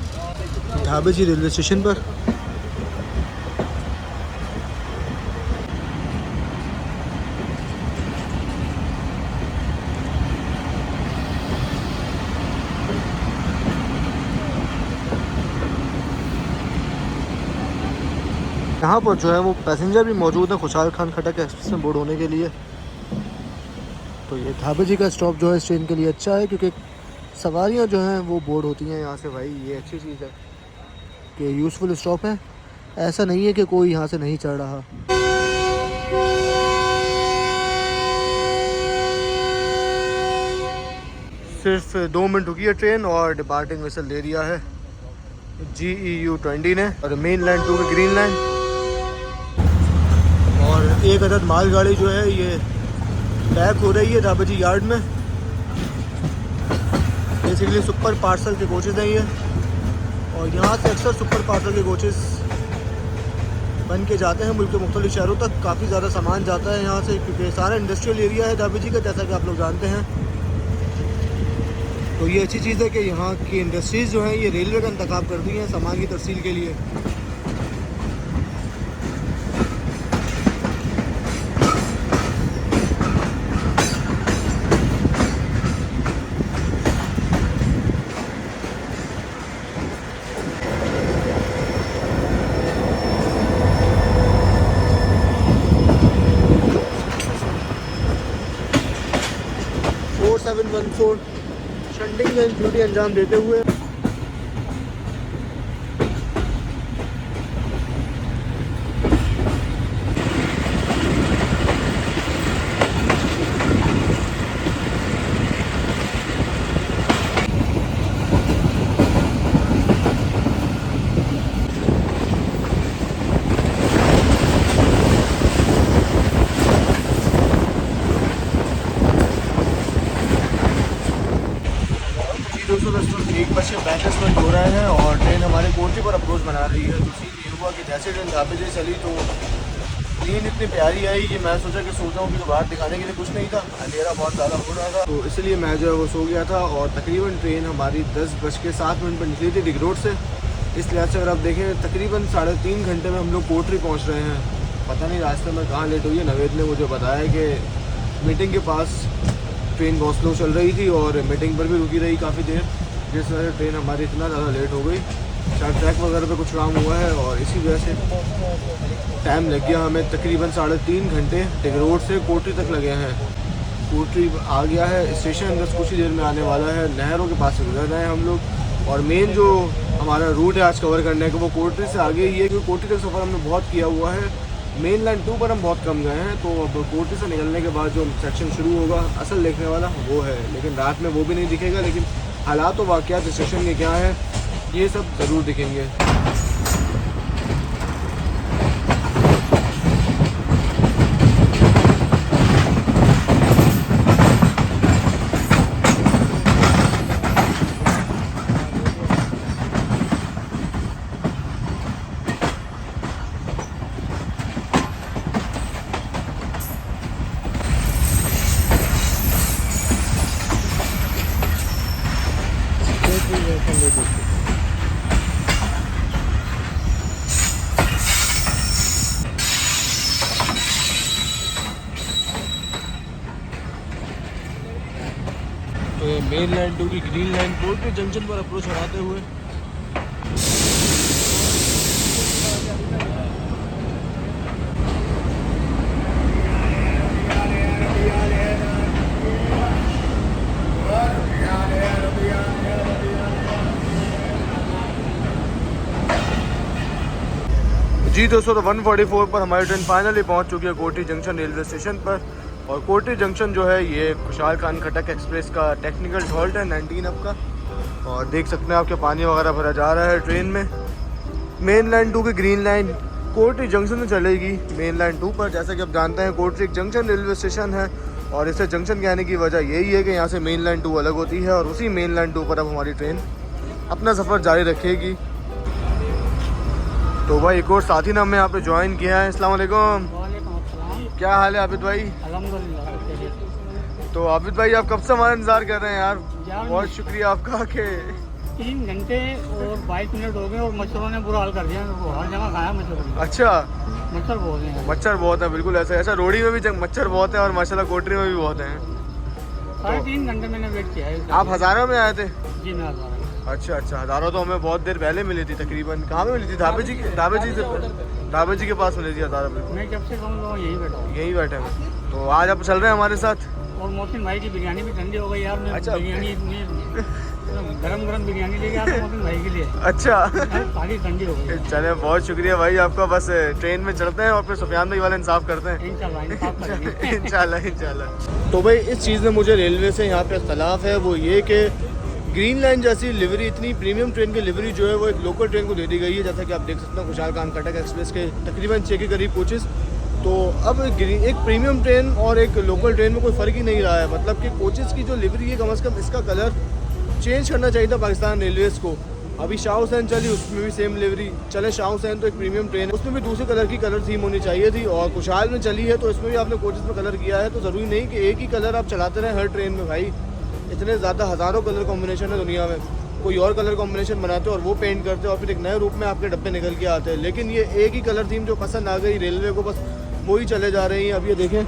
धाबेची रेलवे स्टेशन पर। यहाँ पर जो है वो पैसेंजर भी मौजूद है खुशहाल खान खटक एक्सप्रेस में बोर्ड होने के लिए। तो ये ढाबे जी का स्टॉप जो है इस ट्रेन के लिए अच्छा है, क्योंकि सवारियाँ जो हैं वो बोर्ड होती हैं यहाँ से। भाई ये अच्छी चीज़ है कि यूज़फुल स्टॉप है, ऐसा नहीं है कि कोई यहाँ से नहीं चढ़ रहा। सिर्फ 2 मिनट रुकी है ट्रेन और डिपार्टिंग विसल दे दिया है GEU20 ने, और मेन लाइन 2 की ग्रीन लाइन। और एक अदद मालगाड़ी जो है ये पैक हो रही है ढाबे जी यार्ड में। बेसिकली सुपर पार्सल के कोचेज़ हैं ये, और यहाँ से अक्सर सुपर पार्सल के कोचेज़ बन के जाते हैं मुल्क के मुख्तलिफ शहरों तक। काफ़ी ज़्यादा सामान जाता है यहाँ से, क्योंकि सारा इंडस्ट्रियल एरिया है ढाबे जी का, जैसा कि आप लोग जानते हैं। तो ये अच्छी चीज़ है कि यहाँ की इंडस्ट्रीज़ जो हैं ये रेलवे का इंतखाब करती हैं सामान की तरसील के लिए। शंडिंग एंड ड्यूटी अंजाम देते हुए बैलेंसमेंट हो रहे हैं और ट्रेन हमारे कोठी पर अप्रोच बना रही है। तो सीन ये हुआ कि जैसे ट्रेन ढाबे से चली तो नींद इतनी प्यारी आई कि मैं सोचा कि सो जाऊँ, कि बाहर दिखाने के लिए कुछ नहीं था, अंधेरा बहुत ज़्यादा हो रहा था, तो इसलिए मैं जो है वो सो गया था। और तकरीबन ट्रेन हमारी 10:07 पर निकली थी डिग रोड से। इस लिहाज से अगर आप देखें तकरीबन 3.5 घंटे में हम लोग कोटरी पहुँच रहे हैं। पता नहीं रास्ते में कहाँ लेट हुई है। नवेद ने मुझे बताया कि मीटिंग के पास ट्रेन बहुत स्लो चल रही थी और मीटिंग पर भी रुकी रही काफ़ी देर, जिस वजह से ट्रेन हमारी इतना ज़्यादा लेट हो गई। शायद ट्रैक वगैरह पे कुछ काम हुआ है और इसी वजह से टाइम लग गया हमें। तकरीबन 3.5 घंटे डिग रोड से कोटरी तक लगे हैं। कोटरी आ गया है स्टेशन, बस कुछ ही देर में आने वाला है। नहरों के पास से गुजर रहे हैं हम लोग। और मेन जो हमारा रूट है आज कवर करने का वो कोटरी से आगे ही है, क्योंकि कोटरी तक सफ़र हमने बहुत किया हुआ है। मेन लाइन 2 पर हम बहुत कम गए हैं। तो अब कोटरी से निकलने के बाद जो सेक्शन शुरू होगा असल देखने वाला वो है, लेकिन रात में वो भी नहीं दिखेगा। लेकिन हालात और वाक़यात स्टेशन के क्या है ये सब ज़रूर दिखेंगे। तो ये मेन लाइन 2 की ग्रीन लाइन कोटरी जंक्शन पर अप्रोच हटाते हुए जी दोस्तों, तो 144 पर हमारी ट्रेन फाइनली पहुंच चुकी है कोटरी जंक्शन रेलवे स्टेशन पर। और कोटरी जंक्शन जो है ये खुशहाल खान खटक एक्सप्रेस का टेक्निकल हॉल्ट है 19 अब का। और देख सकते हैं आपके पानी वगैरह भरा जा रहा है ट्रेन में। मेन लाइन 2 की ग्रीन लाइन कोटरी जंक्शन से चलेगी मेन लाइन 2 पर। जैसा कि आप जानते हैं कोटरी एक जंक्शन रेलवे स्टेशन है और इसे जंक्शन कहने की वजह यही है कि यहाँ से मेन लाइन 2 अलग होती है और उसी मेन लाइन 2 पर अब हमारी ट्रेन अपना सफ़र जारी रखेगी। तो भाई एक और साथी ने हमें यहाँ पे ज्वाइन किया है। अस्सलाम वालेकुम। क्या हाल है आबिद भाई? अल्हम्दुलिल्लाह। तो आबिद भाई आप कब से हमारा इंतजार कर रहे हैं यार? बहुत शुक्रिया आपका कि 3 घंटे और 22 मिनट हो गए और मच्छरों ने बुरा हाल कर दिया। हर जगह खाया मच्छर। अच्छा, मच्छर बहुत है। मच्छर बहुत है, बिल्कुल ऐसा ऐसा रोडी में भी मच्छर बहुत है और माशाल्लाह कोटरी में भी बहुत हैं। 3.5 घंटे मैंने वेट किया है। आप हज़ारों में आए थे? जी मैं हज़ारों। अच्छा अच्छा, हज़ारों तो हमें बहुत देर पहले मिली थी तकरीबन। कहाँ पे मिली थी? ढाबे जी के पास मिली थी 1000 रुपये। मैं जब से कहूँ तो यहीं बैठा हूँ। यहीं बैठे हैं। तो आज आप चल रहे हैं हमारे साथ। और मोहसिन भाई की बिरयानी भी ठंडी हो गई यार। मैं अच्छा। बिरयानी इतनी गरम बिरयानी लेके आता मोहसिन भाई के लिए, अच्छा सारी ठंडी हो गई। चले, बहुत शुक्रिया भाई आपका। बस ट्रेन में चढ़ते हैं और फिर सुफियान भाई वाला इंसाफ करते हैं इंशाल्लाह इंसाफ करेंगे। इंशाल्लाह इंशाल्लाह। तो भाई इस चीज़ में मुझे रेलवे से यहाँ पे इख्तलाफ है, वो ये कि ग्रीन लाइन जैसी लिवरी, इतनी प्रीमियम ट्रेन की लिवरी जो है वो एक लोकल ट्रेन को दे दी गई है। जैसा कि आप देख सकते हैं खुशहाल खान खटक एक्सप्रेस के तकरीबन 6 के करीब कोचेस। तो अब एक प्रीमियम ट्रेन और एक लोकल ट्रेन में कोई फ़र्क ही नहीं रहा है। मतलब कि कोचेस की जो लिवरी है कम से कम इसका कलर चेंज करना चाहिए था पाकिस्तान रेलवेज़ को। अभी शाह हुसैन चली, उसमें भी सेम लिवरी चले। शाह हुसैन तो एक प्रीमियम ट्रेन है, उसमें भी दूसरे कलर की कलर थीम होनी चाहिए थी। और खुशहाल में चली है तो इसमें भी आपने कोचेस में कलर किया है। तो ज़रूरी नहीं कि एक ही कलर आप चलाते रहें हर ट्रेन में। भाई इतने ज़्यादा हज़ारों कलर कॉम्बिनेशन है दुनिया में, कोई और कलर कॉम्बिनेशन बनाते और वो पेंट करते और फिर एक नए रूप में आपके डब्बे निकल के आते हैं। लेकिन ये एक ही कलर थीम जो पसंद आ गई रेलवे को, बस वही चले जा रहे हैं। अब ये देखें,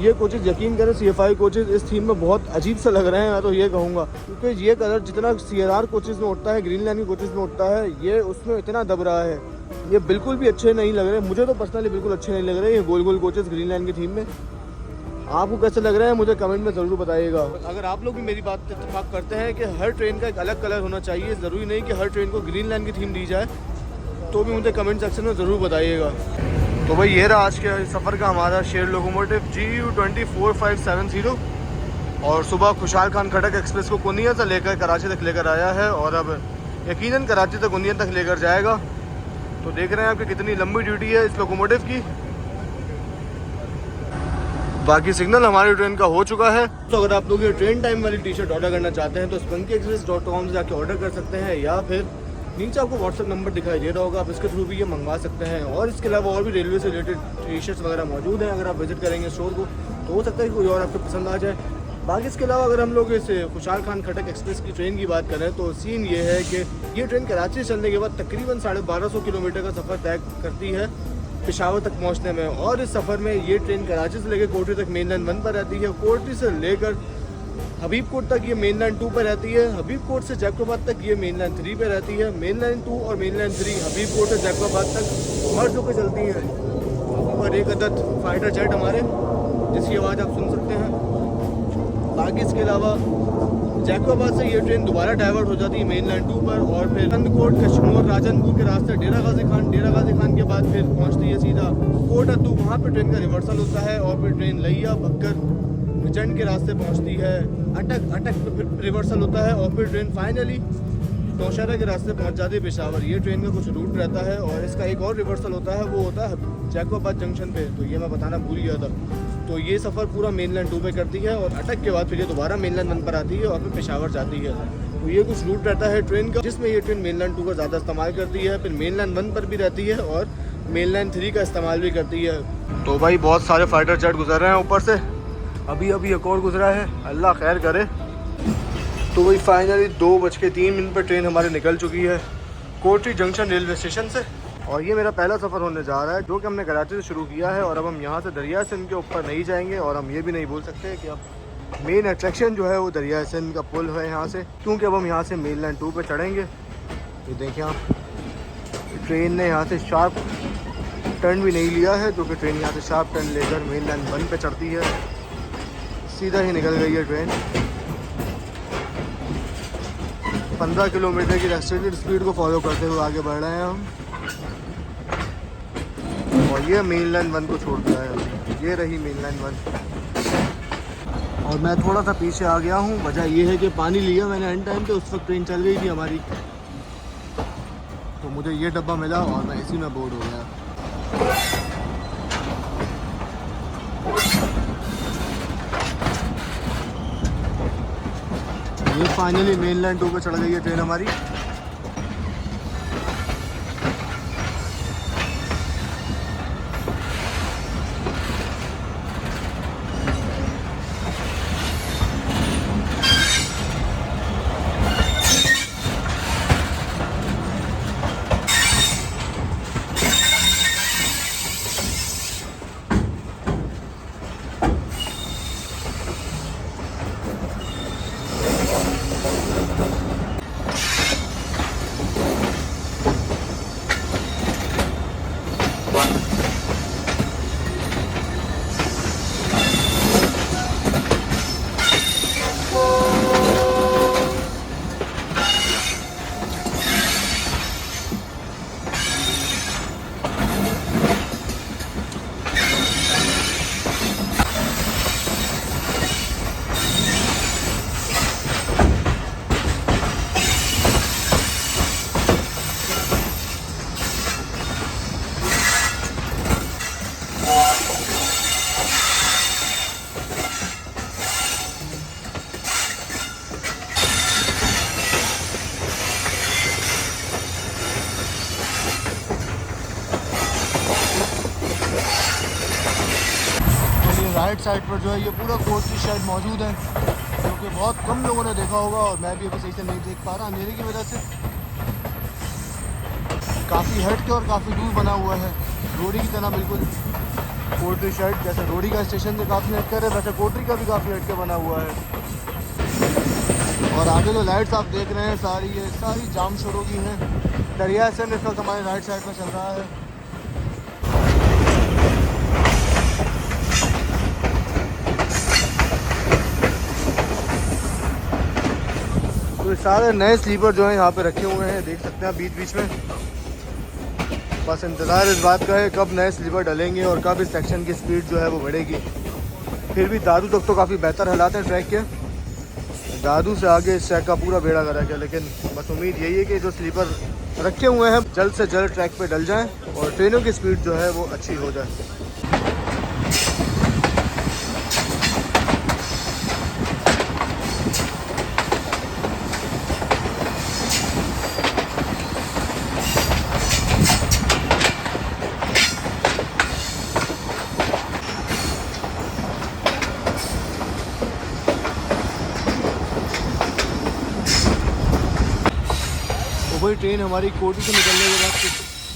ये कोचेज़ यकीन करें CFI कोचेज़ इस थीम में बहुत अजीब सा लग रहे हैं, मैं तो ये कहूँगा। क्योंकि ये कलर जितना CRR कोचेज़ में उठता है, ग्रीन लाइन की कोचेज़ में उठता है, ये उसमें इतना दब रहा है। ये बिल्कुल भी अच्छे नहीं लग रहे, मुझे तो पर्सनली बिल्कुल अच्छे नहीं लग रहे ये गोल गोल कोचेज़ ग्रीन लाइन की थीम में। आपको कैसे लग रहा है मुझे कमेंट में ज़रूर बताइएगा। अगर आप लोग भी मेरी बात से इत्तेफाक करते हैं कि हर ट्रेन का एक अलग कलर होना चाहिए, ज़रूरी नहीं कि हर ट्रेन को ग्रीन लाइन की थीम दी जाए, तो भी मुझे कमेंट सेक्शन में ज़रूर बताइएगा। तो भाई ये रहा आज के सफ़र का हमारा शेयर लोकोमोटिव GU24570। और सुबह खुशहाल खान खटक एक्सप्रेस को कुनिया से लेकर कराची तक लेकर आया है और अब यकीनन कराची से कुनिया तक लेकर जाएगा। तो देख रहे हैं आपकी कितनी लंबी ड्यूटी है इस लोकोमोटिव की। बाकी सिग्नल हमारी ट्रेन का हो चुका है। तो अगर आप लोग ये ट्रेन टाइम वाली टी शर्ट ऑर्डर करना चाहते हैं तो spunkyexpress.com से जाके ऑर्डर कर सकते हैं, या फिर नीचे आपको व्हाट्सअप नंबर दिखाई दे रहा होगा, आप इसके थ्रू भी ये मंगवा सकते हैं। और इसके अलावा और भी रेलवे से रिलेटेड टी शर्ट्स वगैरह मौजूद हैं। अगर आप विजिट करेंगे स्टोर को तो हो सकता है कि कोई और आपको पसंद आ जाए। बाकी इसके अलावा अगर हम लोग इस खुशहाल खान खटक एक्सप्रेस की ट्रेन की बात करें तो सीन ये है कि ये ट्रेन कराची से चलने के बाद तकरीबन 1250 किलोमीटर का सफ़र तय करती है पेशावर तक पहुंचने में। और इस सफ़र में ये ट्रेन कराची से लेकर कोटरी तक मेन लाइन 1 पर रहती है। कोटरी से लेकर हबीबकोट तक ये मेन लाइन 2 पर रहती है। हबीबकोट से जैकोबाद तक ये मेन लाइन 3 पर रहती है। मेन लाइन 2 और मेन लाइन 3 हबीबकोट से जैकोबाद तक मर्ज होकर चलती है। और एक अदद फाइटर जेट हमारे, जिसकी आवाज़ आप सुन सकते हैं। बाकी इसके अलावा जैकोबाद से ये ट्रेन दोबारा डाइवर्ट हो जाती है मेन लाइन 2 पर और फिर कंदकोट, कश्मीर, राजनपुर के रास्ते डेरा गाजी खान के बाद फिर पहुंचती है सीधा कोट अद्दू। वहाँ पर ट्रेन का रिवर्सल होता है और फिर ट्रेन लिया भक्कर मिचंड के रास्ते पहुंचती है। अटक फिर रिवर्सल होता है और फिर ट्रेन फाइनली नौशहरा के रास्ते पहुंच जाती है पेशावर। ये ट्रेन का कुछ रूट रहता है और इसका एक और रिवर्सल होता है, वो होता है जैकोबाद जंक्शन पे। तो ये मैं बताना भूल गया था। तो ये सफ़र पूरा मेन लाइन 2 पे करती है और अटक के बाद फिर ये दोबारा मेन लाइन 1 पर आती है और फिर पेशावर जाती है। तो ये कुछ रूट रहता है ट्रेन का, जिसमें ये ट्रेन मेन लाइन 2 का ज़्यादा इस्तेमाल करती है, फिर मेन लाइन 1 पर भी रहती है और मेन लाइन 3 का इस्तेमाल भी करती है। तो भाई बहुत सारे फाइटर जेट गुजर रहे हैं ऊपर से, अभी एक और गुजरा है, अल्लाह खैर करे। तो वही फाइनली 2:03 पर ट्रेन हमारी निकल चुकी है कोटरी जंक्शन रेलवे स्टेशन से। और ये मेरा पहला सफ़र होने जा रहा है जो कि हमने कराची से शुरू किया है। और अब हम यहाँ से दरिया सिंध के ऊपर नहीं जाएंगे और हम ये भी नहीं बोल सकते कि अब मेन अट्रैक्शन जो है वो दरिया सिंध का पुल है यहाँ से, क्योंकि अब हम यहाँ से मेन लाइन 2 पे चढ़ेंगे। ये देखें आप, ट्रेन ने यहाँ से शार्प टर्न भी नहीं लिया है, जो कि ट्रेन यहाँ से शार्प टर्न लेकर मेन लाइन 1 पे चढ़ती है। सीधा ही निकल गई है ट्रेन। 15 किलोमीटर की रेस्ट्रिक्टेड स्पीड को फॉलो करते हुए आगे बढ़ रहे हैं हम। और ये मेन लाइन 1 को छोड़ दिया है, ये रही मेन लाइन 1। और मैं थोड़ा सा पीछे आ गया हूँ, वजह ये है कि पानी लिया मैंने एंड टाइम पे, उस वक्त ट्रेन चल गई थी हमारी, तो मुझे ये डब्बा मिला और मैं इसी में बोर्ड हो गया। ये फाइनली मेन लाइन 2 पे चढ़ गई है ट्रेन हमारी। राइट साइड पर जो है ये पूरा कोच की शेड मौजूद है, जो कि बहुत कम लोगों ने देखा होगा और मैं भी अभी सही से नहीं देख पा रहा अंधेरे की वजह से। काफ़ी हट के और काफ़ी दूर बना हुआ है, रोड़ी की तरह बिल्कुल कोटरी शेड, जैसे रोड़ी का स्टेशन से काफ़ी हट कर है वैसे कोटरी का भी काफ़ी हट के बना हुआ है। और आगे जो लाइट्स आप देख रहे हैं सारी ये सारी जाम शुरू की हैं। दरिया से इस वक्त हमारे राइट साइड में चल रहा है। तो ये सारे नए स्लीपर जो हैं यहाँ पे रखे हुए हैं, देख सकते हैं बीच बीच में। बस इंतज़ार इस बात का है कब नए स्लीपर डलेंगे और कब इस सेक्शन की स्पीड जो है वो बढ़ेगी। फिर भी दादू तक तो काफ़ी बेहतर हालात हैं ट्रैक के, दादू से आगे इस ट्रैक का पूरा बेड़ा गर्क है। लेकिन बस उम्मीद यही है कि जो स्लीपर रखे हुए हैं जल्द से जल्द ट्रैक पे डल जाएं और ट्रेनों की स्पीड जो है वो अच्छी हो जाए। वही ट्रेन हमारी कोटी से निकलने के बाद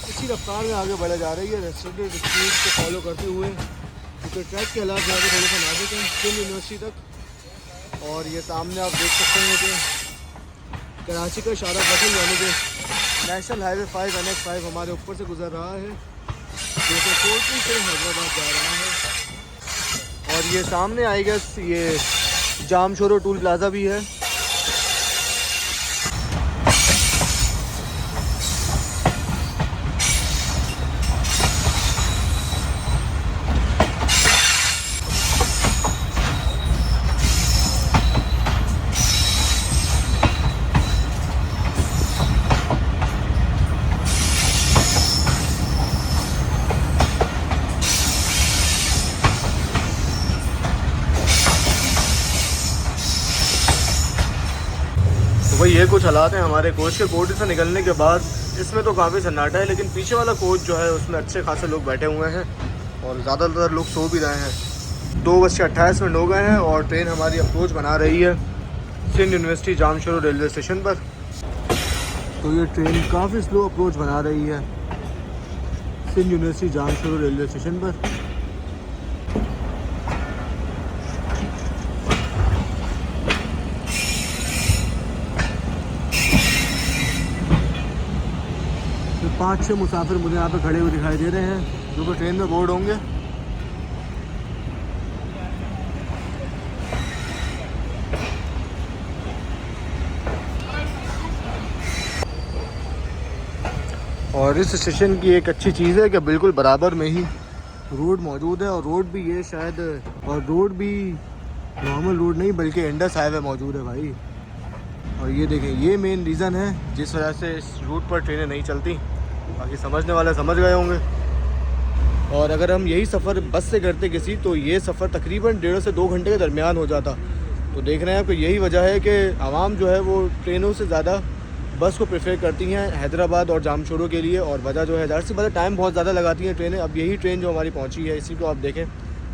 इसी रफ्तार में आगे बढ़े जा रही है रेस्ट्रिक्टेड स्पीड को फॉलो करते हुए, क्योंकि ट्रैक के हालात यहाँ पर थोड़े से नाजुक हैं सिंध यूनिवर्सिटी तक। और ये सामने आप देख सकते हैं कि कराची का इशारा फसल यानी कि नेशनल हाईवे 5 NH5 हमारे ऊपर से गुजर रहा है, जो कि कोटी से हैदराबाद जा रहा है। और ये सामने आई गेस ये जामशोरो टूल प्लाजा भी है। भाई ये कुछ हालात हैं हमारे कोच के कोटी से निकलने के बाद। इसमें तो काफ़ी सन्नाटा है, लेकिन पीछे वाला कोच जो है उसमें अच्छे खासे लोग बैठे हुए हैं और ज़्यादातर लोग सो भी रहे हैं। 2:28 हो गए हैं और ट्रेन हमारी अप्रोच बना रही है Sindh university Jamshoro railway station पर। तो ये ट्रेन काफ़ी स्लो अप्रोच बना रही है Sindh university Jamshoro railway station पर। तो 5-6 मुसाफिर मुझे यहाँ पे खड़े हुए दिखाई दे रहे हैं जो कि ट्रेन में बोर्ड होंगे। और इस स्टेशन की एक अच्छी चीज़ है कि बिल्कुल बराबर में ही रोड मौजूद है, और रोड भी ये शायद, और रोड भी नॉर्मल रोड नहीं बल्कि इंडस हाईवे मौजूद है भाई। और ये देखें, ये मेन रीज़न है जिस वजह से इस रूट पर ट्रेनें नहीं चलती। बाकी समझने वाले समझ गए होंगे। और अगर हम यही सफ़र बस से करते किसी, तो ये सफ़र तकरीबन 1.5 से 2 घंटे के दरमियान हो जाता। तो देख रहे हैं आपको, यही वजह है कि आवाम जो है वो ट्रेनों से ज़्यादा बस को प्रेफर करती हैं हैदराबाद और जामशोरो के लिए। और वजह जो है ज़ाहिर सी बात है, टाइम बहुत ज़्यादा लगाती हैं ट्रेनें। अब यही ट्रेन जो हमारी पहुंची है, इसी को आप देखें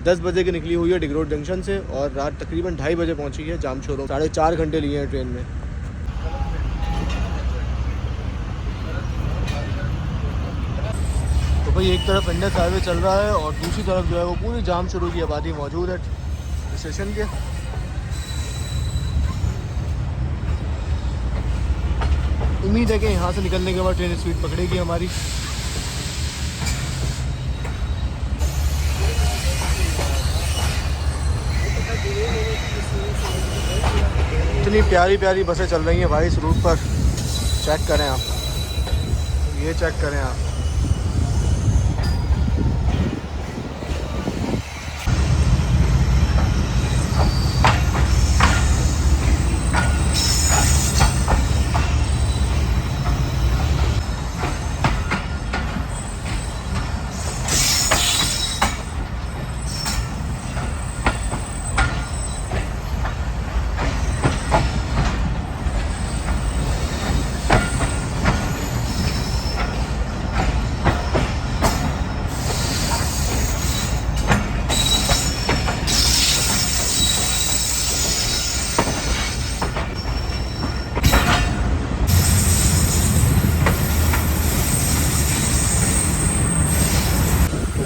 10 बजे की निकली हुई है डिगरोड जंक्शन से और रात तकरीबन 2:30 बजे पहुंची है जामशोरो। 4.5 घंटे लिए हैं ट्रेन में। तो भाई एक तरफ इंडस हाईवे चल रहा है और दूसरी तरफ जो है वो पूरी जामशोरो की आबादी मौजूद है स्टेशन के। उम्मीद है कि यहाँ से निकलने के बाद ट्रेन स्पीड पकड़ेगी हमारी। इतनी प्यारी प्यारी बसें चल रही हैं भाई इस रूट पर, चेक करें आप, ये चेक करें आप।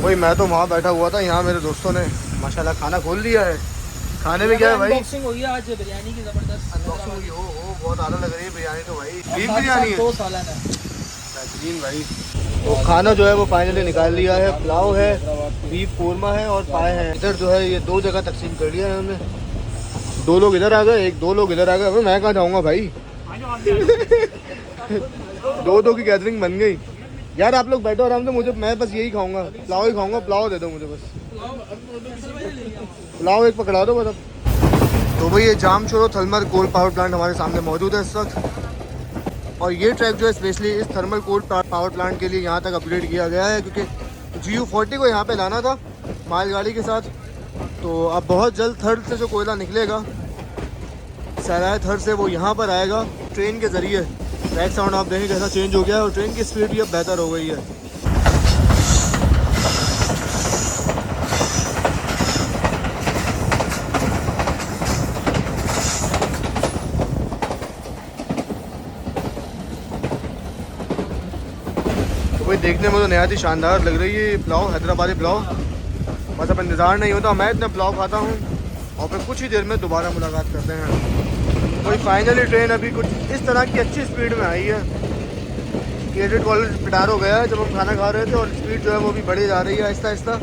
भाई मैं तो वहाँ बैठा हुआ था, यहाँ मेरे दोस्तों ने माशाल्लाह खाना खोल दिया है। खाने में क्या है भाई? अनबॉक्सिंग हुई है आज बिरयानी की जबरदस्त। अनबॉक्सिंग हुई हो बहुत आला लग रही है बिरयानी तो भाई। बीफ बिरयानी है 2 सालन है। बेहतरीन भाई। तो खाना जो है वो फाइनली निकाल लिया है। पुलाव है, बीफ कोरमा है और पाए हैं। इधर जो है ये 2 जगह तकसीम कर लिया है हमने। 2 लोग इधर आ गए, 2 लोग इधर आ गए। मैं कहाँ जाऊँगा भाई? 2 की गैदरिंग बन गई यार। आप लोग बैठो आराम से, मुझे मैं बस यही खाऊंगा, पुलाव ही खाऊंगा। पुलाव दे दो मुझे बस, पुलाव एक पकड़ा दो बस अब। तो भाई ये Jamshoro thermal coal power plant हमारे सामने मौजूद है इस वक्त। और ये ट्रैक जो है स्पेशली इस थर्मल कोल पावर प्लांट के लिए यहाँ तक अपग्रेड किया गया है, क्योंकि GU40 को यहाँ पे लाना था मालगाड़ी के साथ। तो अब बहुत जल्द थर्ड से जो कोयला निकलेगा सराय थर्ड से, वो यहाँ पर आएगा ट्रेन के ज़रिए। ट्रैक साउंड आप देखें कैसा चेंज हो गया है और ट्रेन की स्पीड भी अब बेहतर हो गई है। भाई देखने में तो नहायत ही शानदार लग रही है पुलाव, हैदराबादी पुलाव। बस अब इंतज़ार नहीं होता, मैं इतना पुलाव खाता हूँ और फिर कुछ ही देर में दोबारा मुलाकात करते हैं। कोई फाइनली ट्रेन अभी कुछ इस तरह की अच्छी स्पीड में आई है कि एडिट कॉलेज पिटार हो गया है जब हम खाना खा रहे थे, और स्पीड जो है वो भी बढ़ी जा रही है आहिस्ता आहिस्ता।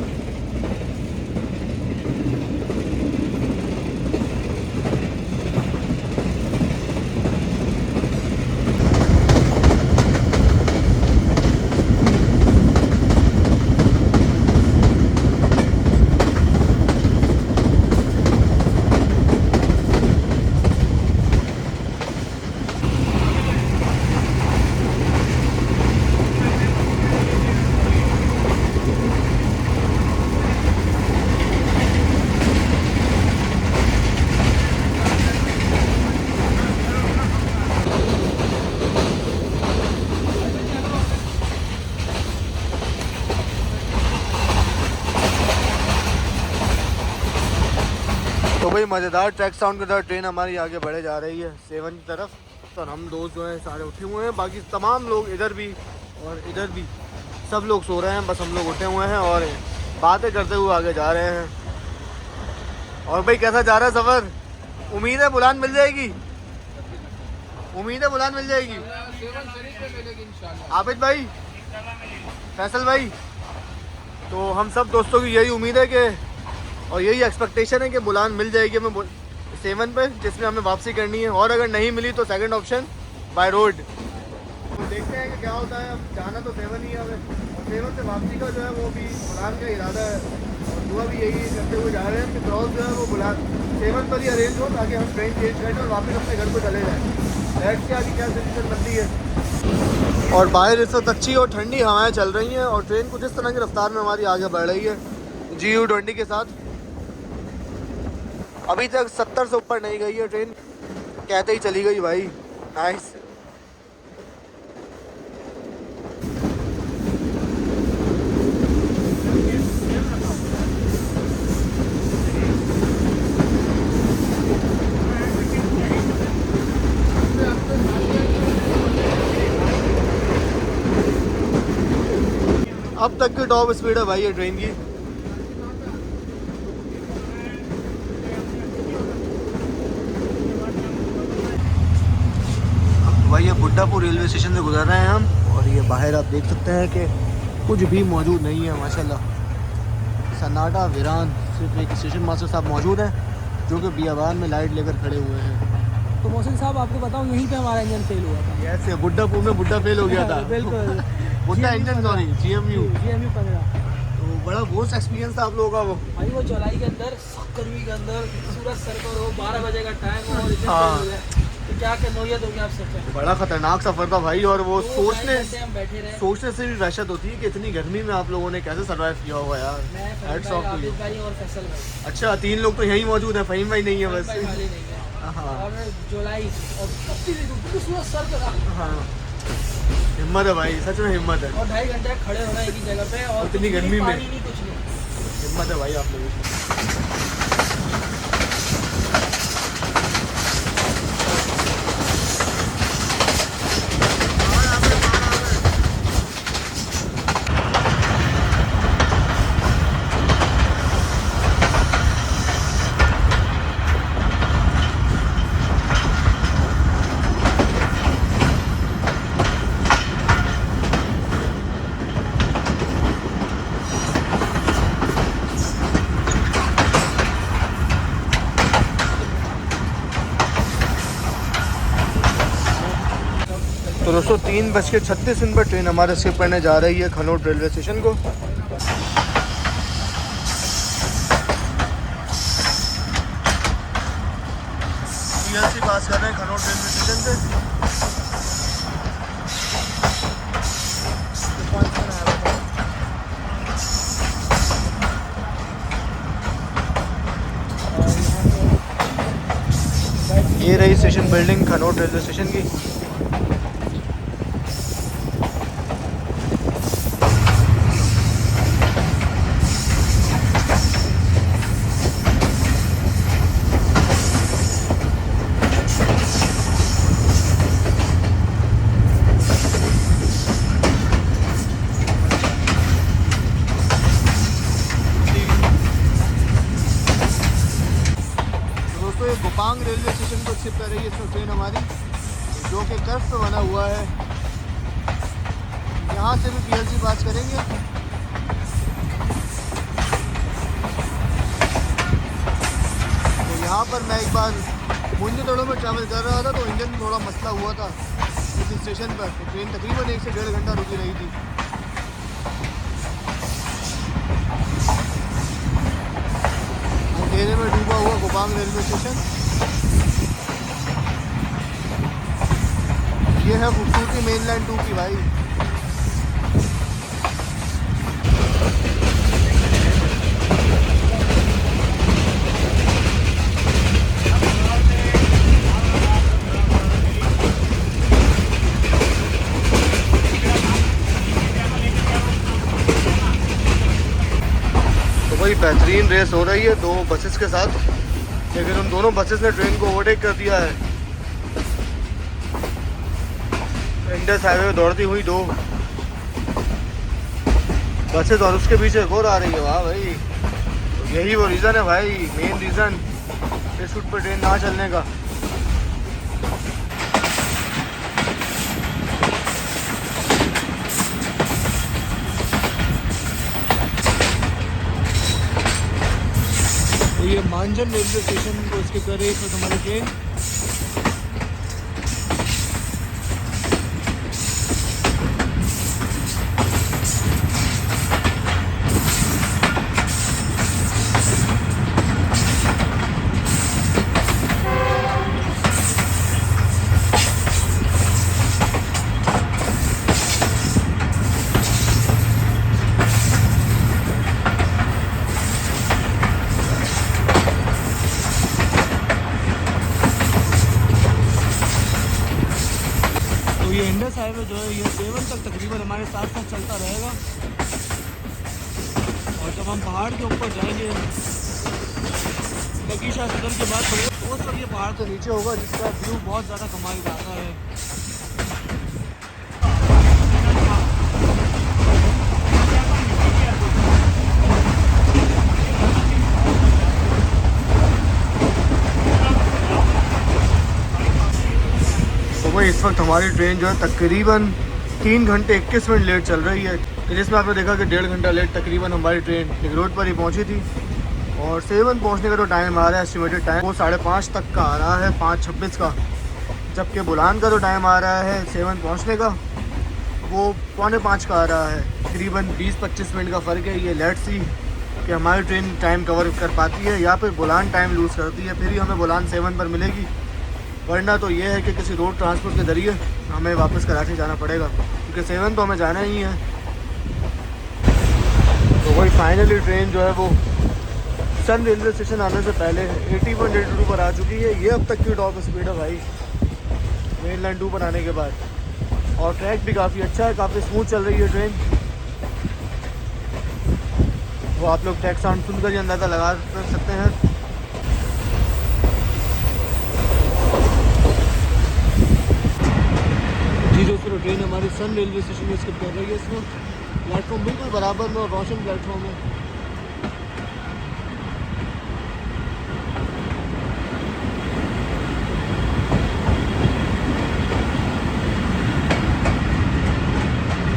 तो भाई मज़ेदार ट्रैक साउंड के साथ ट्रेन हमारी आगे बढ़े जा रही है 7 की तरफ। तो हम दोस्त जो हैं सारे उठे हुए हैं, बाकी तमाम लोग इधर भी और इधर भी सब लोग सो रहे हैं, बस हम लोग उठे हुए हैं और बातें करते हुए आगे जा रहे हैं। और भाई कैसा जा रहा है सफ़र? उम्मीद है बुलान मिल जाएगी, उम्मीद है बुलान मिल जाएगी। आबिद भाई, फैसल भाई, तो हम सब दोस्तों की यही उम्मीद है कि और यही एक्सपेक्टेशन है कि बुलान मिल जाएगी हमें 7 पे, जिसमें हमें वापसी करनी है। और अगर नहीं मिली तो सेकंड ऑप्शन बाय रोड। तो देखते हैं कि क्या होता है। अब जाना तो 7 ही है हमें, और 7 से वापसी का जो है वो भी बुलान का इरादा है। और दुआ भी यही करते हुए जा रहे हैं कि क्रॉस जो है वो बुलान 7 पर ही अरेंज हो, ताकि हम ट्रेन चेंज करें और वापस अपने घर को चले जाएँ। बैठ के आगे क्या सिचुएशन बनती है। और बाहर इस वक्त अच्छी और ठंडी हवाएं चल रही हैं और ट्रेन कुछ इस तरह की रफ्तार में हमारी आगे बढ़ रही है GU20 के साथ। अभी तक 70 से ऊपर नहीं गई है ट्रेन, कहते ही चली गई भाई। नाइस। अब तक की टॉप स्पीड है भाई ये ट्रेन की। भाई ये बुड्ढापुर रेलवे स्टेशन से गुजर रहे हैं हम, और ये बाहर आप देख सकते हैं कि कुछ भी मौजूद नहीं है माशाल्लाह। सन्नाटा वीरान, सिर्फ एक स्टेशन मास्टर साहब मौजूद हैं जो कि बियाबान में लाइट लेकर खड़े हुए हैं। तो मोहसिन साहब आपको बताऊं, यहीं पे हमारा इंजन फेल हुआ था। ऐसे बुड्ढापुर में बुड्ढा फेल हो गया था। बिल्कुल। बुड्ढा इंजन सॉरी GMU 15। तो बड़ा वर्स्ट एक्सपीरियंस था आप लोगों का वो। भाई वो जुलाई के अंदर, गर्मी के अंदर, सूरज सर पर हो, 12 बजे का टाइम हो और इतने हाँ। तेज है, तो क्या क्या नौयत होगी आप सोचें। बड़ा खतरनाक सफर था भाई। और वो तो ढाई घंटे हम बैठे रहे। सोचने से भी वहशत होती है कि इतनी गर्मी में आप लोगों ने कैसे सर्वाइव किया होगा यार। मैं Hats फहीम off भाई, to you। आबिद भाई और फैसल भाई। अच्छा 3 लोग तो यहीं मौजूद हैं, फहीम भाई नहीं है बस। भाई खाली नहीं है। हाँ और जुलाई और सूरज सर पर था। हाँ, हिम्मत है भाई, सच में हिम्मत है। और 2.5 घंटे खड़े होना एक ही जगह पे, और इतनी कुछ गर्मी नहीं, में। पानी नहीं, कुछ नहीं। हिम्मत है भाई आप लोगों की। दोस्तों 3:36 पर ट्रेन हमारे स्किप करने जा रही है खनौट रेलवे स्टेशन को। PLC पास कर रहे हैं खनौट रेलवे स्टेशन से। ये रही स्टेशन बिल्डिंग खनौट रेलवे स्टेशन की। गोपांग रेलवे स्टेशन को स्किप कर रही है इसमें ट्रेन हमारी, जो कि कर्व पे बना हुआ है। यहाँ से भी PLC पास करेंगे। तो यहाँ पर मैं एक बार मुंजतड़ों में ट्रैवल कर रहा था तो इंजन में थोड़ा मसला हुआ था इस स्टेशन पर। तो ट्रेन तकरीबन 1 से 1.5 घंटा रुकी रही थी। अंधेरे में डूबा हुआ गोपांग रेलवे स्टेशन। ये है खूबसूरती मेन लाइन 2 की भाई। तो भाई बेहतरीन रेस हो रही है 2 बसेस के साथ, लेकिन उन दोनों बसेस ने ट्रेन को ओवरटेक कर दिया है। इंडस हाईवे में दौड़ती हुई 2 बसेस और उसके पीछे एक और आ रही है। वाह भाई, तो यही वो रीज़न है भाई, मेन रीज़न इस रूट पर ट्रेन ना चलने का। तो ये मांझन रेलवे स्टेशन को स्किप कर रही है तो हमारी ट्रेन। ये इंडस हाईवे जो है ये 7 तक तकरीबन हमारे साथ साथ चलता रहेगा। और जब हम पहाड़ के ऊपर जाएंगे नगीशा सदर के बाद तो वो सब ये पहाड़ से नीचे होगा, जिसका व्यू बहुत ज़्यादा कमाल का आता है। वही इस वक्त हमारी ट्रेन जो है तकरीबन 3 घंटे 21 मिनट लेट चल रही है, जिसमें आपने देखा कि 1.5 घंटा लेट तकरीबन हमारी ट्रेन डिगरोड पर ही पहुंची थी। और 7 पहुंचने का जो टाइम आ रहा है एस्टिमेटेड टाइम वो 5:30 तक का आ रहा है, 5:26 का। जबकि बुलान का जो टाइम आ रहा है 7 पहुँचने का वो 4:45 का आ रहा है। तकरीबन 20-25 मिनट का फ़र्क है। ये लेट सी कि हमारी ट्रेन टाइम कवर कर पाती है या फिर बुलान टाइम लूज़ करती है, फिर ही हमें बुलान 7 पर मिलेगी। वरना तो ये है कि किसी रोड ट्रांसपोर्ट के ज़रिए हमें वापस कराची जाना पड़ेगा, क्योंकि 7 तो हमें जाना ही है। तो वही फाइनली ट्रेन जो है वो सन रेलवे स्टेशन आने से पहले 8182 पर आ चुकी है। ये अब तक की टॉप स्पीड है भाई मेन लाइन 2 पर आने के बाद। और ट्रैक भी काफ़ी अच्छा है, काफ़ी स्मूथ चल रही है ट्रेन। वो आप लोग ट्रैक साउंड सुनकर ही अंदाज़ा लगा सकते हैं। जी दोस्तों, ट्रेन हमारी सन रेलवे स्टेशन में स्किप कर रही है। इसमें प्लेटफॉर्म बिल्कुल बराबर में और रोशन प्लेटफॉर्म है।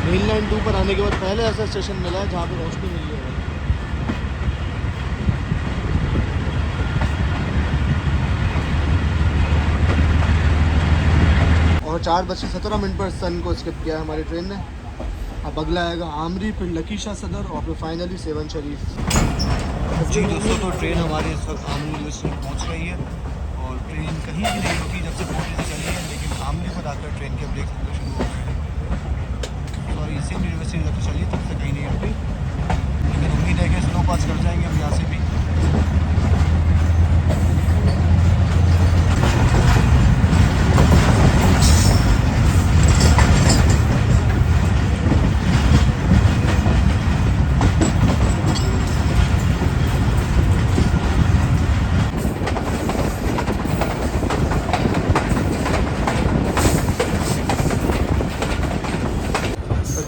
मेन लाइन 2 पर आने के बाद पहले ऐसा स्टेशन मिला है जहाँ पे रोशनी मिली है। और और 4:17 पर सन को स्किप किया है हमारी ट्रेन ने। अब अगला आएगा आमरी, फिर लकीशा सदर और फिर फाइनली सेवन शरीफ। जी दोस्तों, तो ट्रेन हमारी इस वक्त आमरी रेलवे स्टेशन पहुँच गई है और ट्रेन कहीं भी नहीं रुकी जब से बोटी से चली है, लेकिन आमरी पर आकर ट्रेन के ब्रेक लगने शुरू हो गए हैं। सॉरी, सेम यूनिवर्सिटी जब से चली तब से कहीं नहीं रुकी, लेकिन उम्मीद है कि स्लो पास कर जाएंगे हम यहाँ से भी।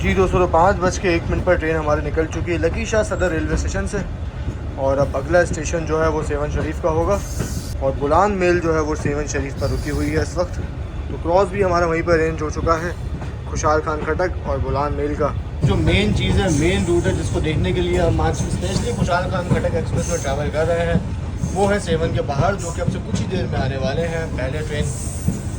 जी दोस्तों, तो 5:01 पर ट्रेन हमारी निकल चुकी है लकीशा सदर रेलवे स्टेशन से और अब अगला स्टेशन जो है वो सेवन शरीफ का होगा और बुलान मेल जो है वो सेवन शरीफ पर रुकी हुई है इस वक्त। तो क्रॉस भी हमारा वहीं पर अरेंज हो चुका है खुशहाल खान खटक और बुलान मेल का। जो मेन चीज़ है, मेन रूट है जिसको देखने के लिए हम आज स्पेशली खुशहाल खान खटक एक्सप्रेस में ट्रैवल कर रहे हैं, वो है सेवन के पहाड़, जो कि अब से कुछ ही देर में आने वाले हैं। पहले ट्रेन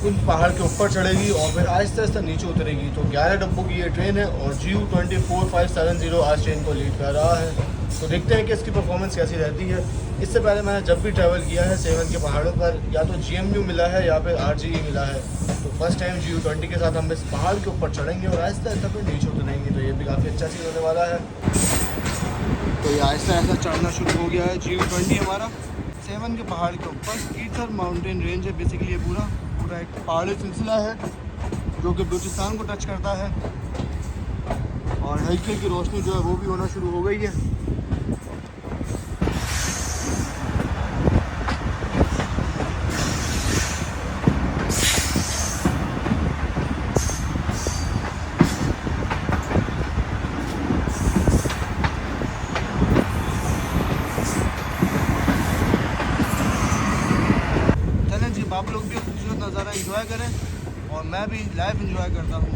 उन पहाड़ के ऊपर चढ़ेगी और फिर आहिस्ता आहिस्ता नीचे उतरेगी। तो 11 डब्बों की ये ट्रेन है और GU24570 आज ट्रेन को लीड कर रहा है। तो देखते हैं कि इसकी परफॉर्मेंस कैसी रहती है। इससे पहले मैंने जब भी ट्रैवल किया है सेवन के पहाड़ों पर, या तो GMU मिला है या फिर RGE मिला है। तो फर्स्ट टाइम GU20 के साथ हम इस पहाड़ के ऊपर चढ़ेंगे और आहिस्ता आहिस्ता फिर नीचे उतरेंगे, तो ये भी काफ़ी अच्छा सीन होने वाला है। तो ये आहिस्ता आहिस्ता चढ़ना शुरू हो गया है GU20 हमारा सेवन के पहाड़ के ऊपर। कीचर माउंटेन रेंज है बेसिकली, ये पूरा एक पहाड़ी सिलसिला है जो कि बलूचिस्तान को टच करता है और हल्की की रोशनी जो है वो भी होना शुरू हो गई है। आप लोग भी खूबसूरत नज़ारा एंजॉय करें और मैं भी लाइव एंजॉय करता हूँ।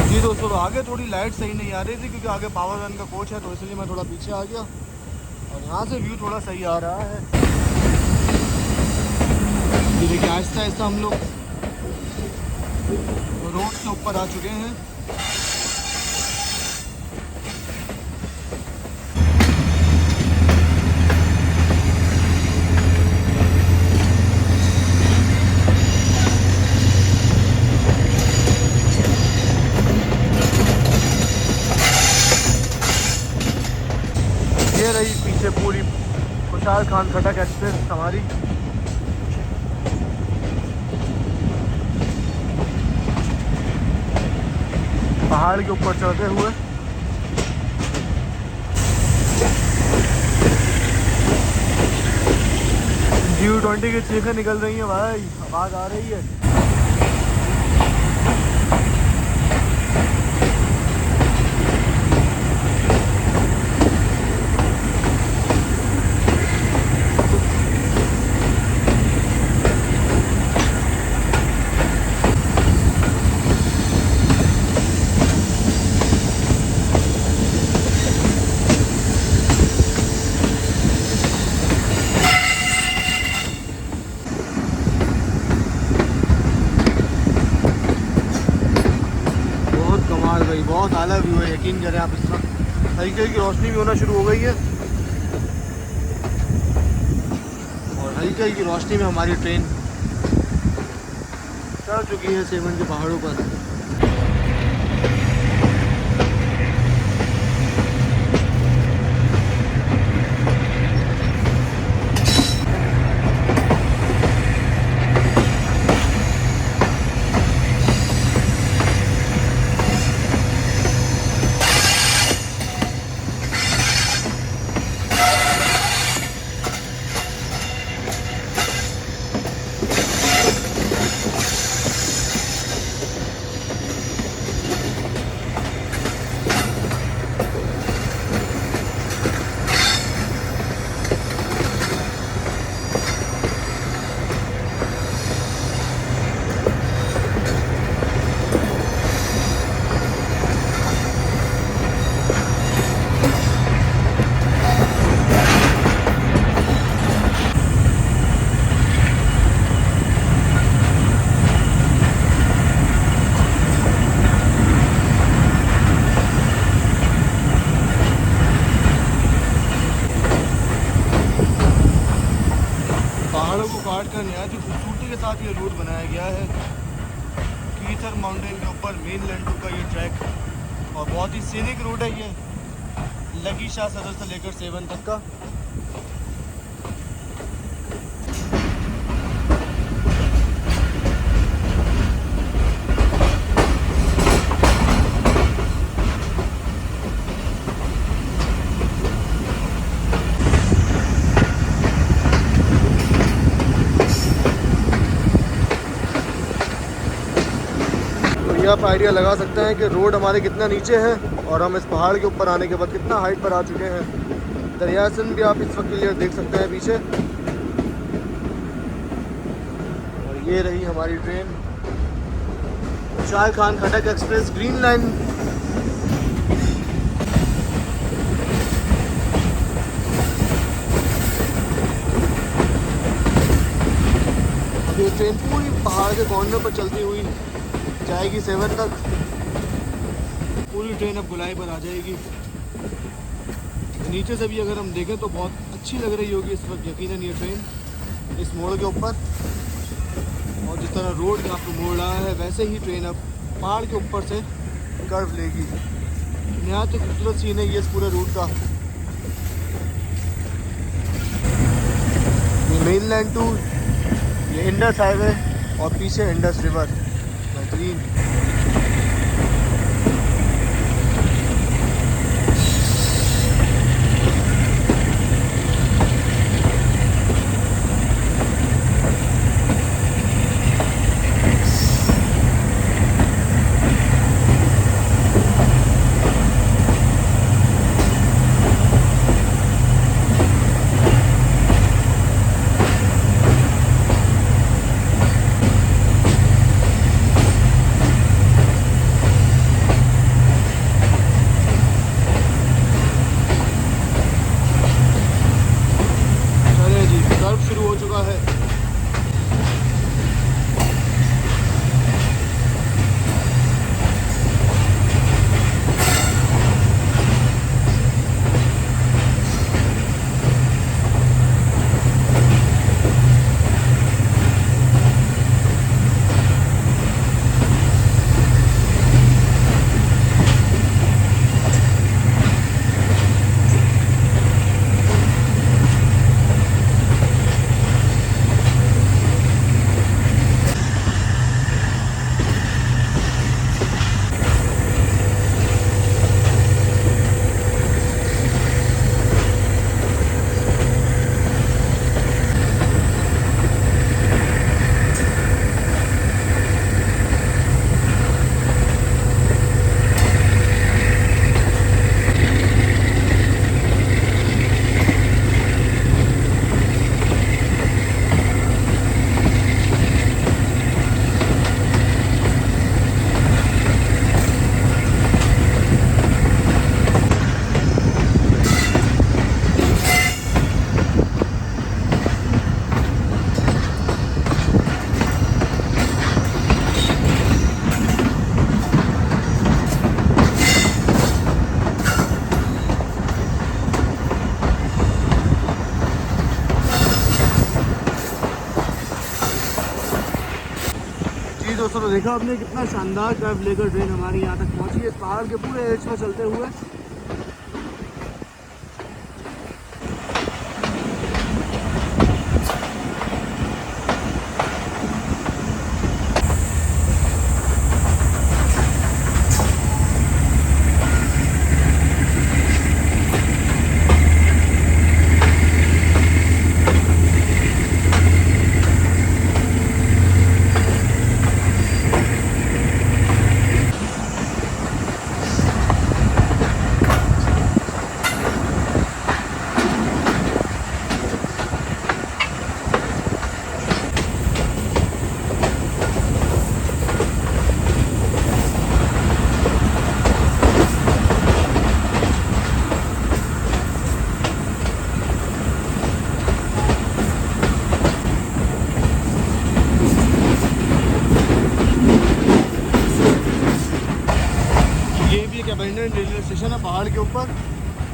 जी दोस्तों, तो आगे थोड़ी लाइट सही नहीं आ रही थी क्योंकि आगे पावर वैन का कोच है, तो इसलिए मैं थोड़ा पीछे आ गया और यहाँ से व्यू थोड़ा सही आ रहा है। ये देखिए आहिस्ता आहिस्ता हम लोग रोड के ऊपर आ चुके हैं। ये रही पीछे पूरी खुशहाल खान खटक एक्सप्रेस हमारी। पहाड़ के ऊपर चढ़ते हुए GU20 की चीखें निकल रही हैं भाई, आवाज़ आ रही है। भाई बहुत आला व्यू है, यकीन करें आप। इस वक्त हल्की की रोशनी भी होना शुरू हो गई है और हल्की की रोशनी में हमारी ट्रेन चढ़ चुकी है सेवन के पहाड़ों पर। पहाड़ों को काट कर नहायत ही खूबसूरती के साथ ये रूट बनाया गया है। कीथर माउंटेन के ऊपर मेनलैंड टू का ये ट्रैक, और बहुत ही सीनिक रूट है ये, लकी शाह सदर से लेकर सेवन तक का। आप आइडिया लगा सकते हैं कि रोड हमारे कितना नीचे है और हम इस पहाड़ के ऊपर आने के बाद कितना हाइट पर आ चुके हैं। दरिया सिंध भी आप इस वक्त क्लियर देख सकते हैं पीछे। और ये रही हमारी ट्रेन शाह खान खटक एक्सप्रेस ग्रीन लाइन। अब ये ट्रेन पूरी पहाड़ के कॉर्नर पर चलती हुई जाएगी सेवन तक। पूरी ट्रेन अब गुलाई पर आ जाएगी। नीचे से भी अगर हम देखें तो बहुत अच्छी लग रही होगी इस वक्त यकीनन ये ट्रेन इस मोड़ के ऊपर। और जिस तरह रोड यहाँ पर मोड़ रहा है वैसे ही ट्रेन अब पहाड़ के ऊपर से कर्व लेगी। यहाँ तो खूबसूरत सीन है ये इस पूरे रूट का। ये मेनलैंड टू ये इंडस हाईवे और पीछे इंडस रिवर बेहतरीन। दोस्तों तो देखा आपने कितना शानदार कर्व लेकर ट्रेन हमारी यहाँ तक पहुँची है इस पहाड़ के पूरे एज पर चलते हुए। अबैंडन रेलवे स्टेशन है पहाड़ के ऊपर,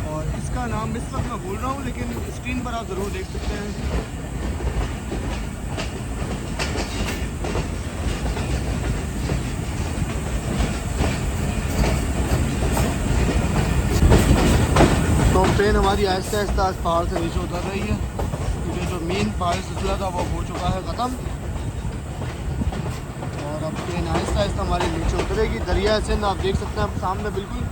और इसका नाम इस वक्त मैं भूल रहा हूँ लेकिन स्क्रीन पर आप ज़रूर देख सकते हैं। ट्रेन हमारी आहिस्ता आहिस्ता पहाड़ से नीचे उतर रही है क्योंकि जो मेन पहाड़ी सिलसिला था वो हो चुका है ख़त्म। और अब ट्रेन आहिस्ता आहिस्ता हमारी नीचे उतरेगी। दरिया सिंध आप देख सकते हैं आप सामने बिल्कुल।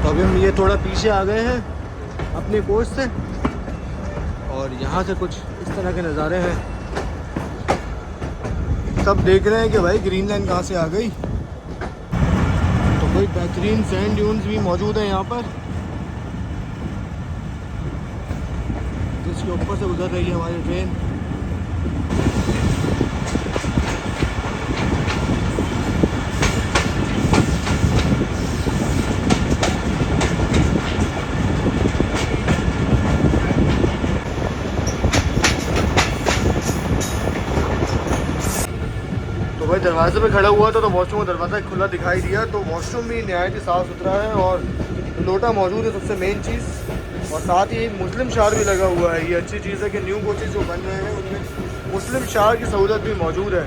अभी हम ये थोड़ा पीछे आ गए हैं अपने कोच से और यहाँ से कुछ इस तरह के नज़ारे हैं। सब देख रहे हैं कि भाई ग्रीन लाइन कहाँ से आ गई। तो कोई बेहतरीन सैंड ड्यून्स भी मौजूद हैं यहाँ पर जिसके ऊपर से गुजर रही है हमारी ट्रेन। भाई दरवाजे पे खड़ा हुआ था तो वॉशरूम का दरवाज़ा खुला दिखाई दिया। तो वॉशरूम भी नहायत ही साफ़ सुथरा है और लोटा मौजूद है सबसे मेन चीज़। और साथ ही एक मुस्लिम शार भी लगा हुआ है। ये अच्छी चीज़ है कि न्यू कोचेज़ जो बन रहे हैं उनमें मुस्लिम शार की सहूलत भी मौजूद है।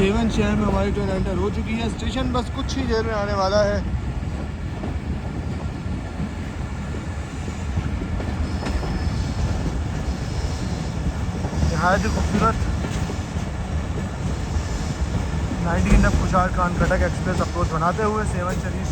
सेवन शहर में हमारी ट्रेन एंटर हो चुकी है। स्टेशन बस कुछ ही देर में आने वाला है। नहायत ही खूबसूरत 19 खुशार खान कटक एक्सप्रेस अप्रोच बनाते हुए सेवन शरीफ।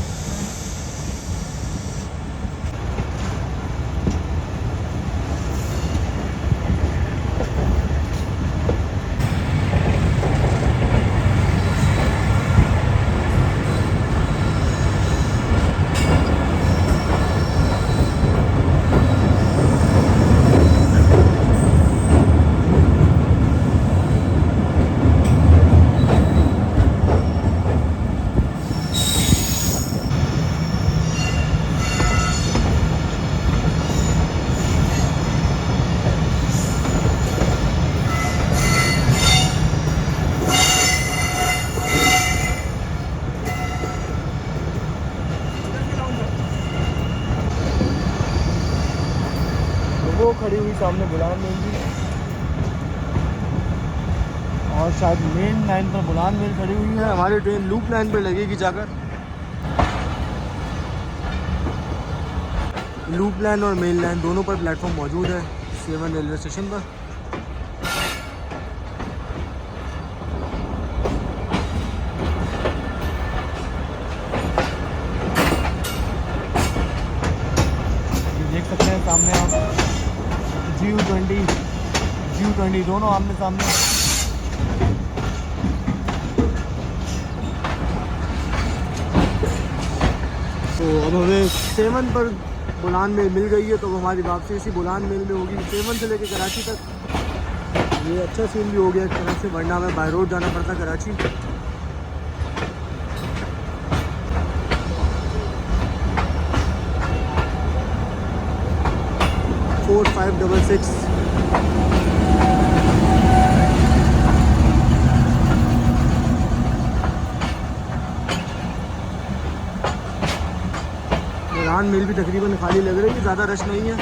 वो खड़ी हुई सामने बुलान मिल भी और शायद मेन लाइन पर बुलान मिल खड़ी हुई है। हमारी ट्रेन लूप लाइन पर लगेगी जाकर। लूप लाइन और मेन लाइन दोनों पर प्लेटफॉर्म मौजूद है। सेवन रेलवे स्टेशन पर। देख सकते हैं सामने आप GU20 दोनों आमने सामने। तो अब हमें 7 पर बुलान मेल मिल गई है, तो हमारी वापसी इसी बुलान मेल में होगी 7 से लेकर कराची तक। ये अच्छा सीन भी हो गया एक तरह से, वरना हमें बाय रोड जाना पड़ता कराची। 4566 बुलान मिल भी तकरीबन खाली लग रही है, ज़्यादा रश नहीं है।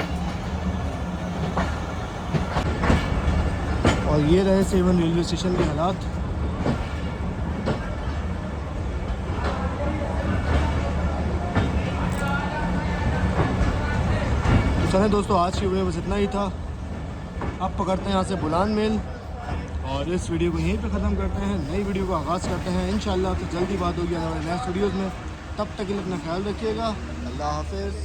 और ये रहे 7 रेलवे स्टेशन के हालात। तो चलें दोस्तों, आज की वीडियो बस इतना ही था। अब पकड़ते हैं यहाँ से बुलान मेल और इस वीडियो को यहीं पे ख़त्म करते हैं, नई वीडियो को आगाज़ करते हैं। इंशाल्लाह तो जल्दी बात होगी हमारे नेक्स्ट वीडियोज़ में। तब तक के लिए अपना ख्याल रखिएगा। अल्लाह हाफ़िज़।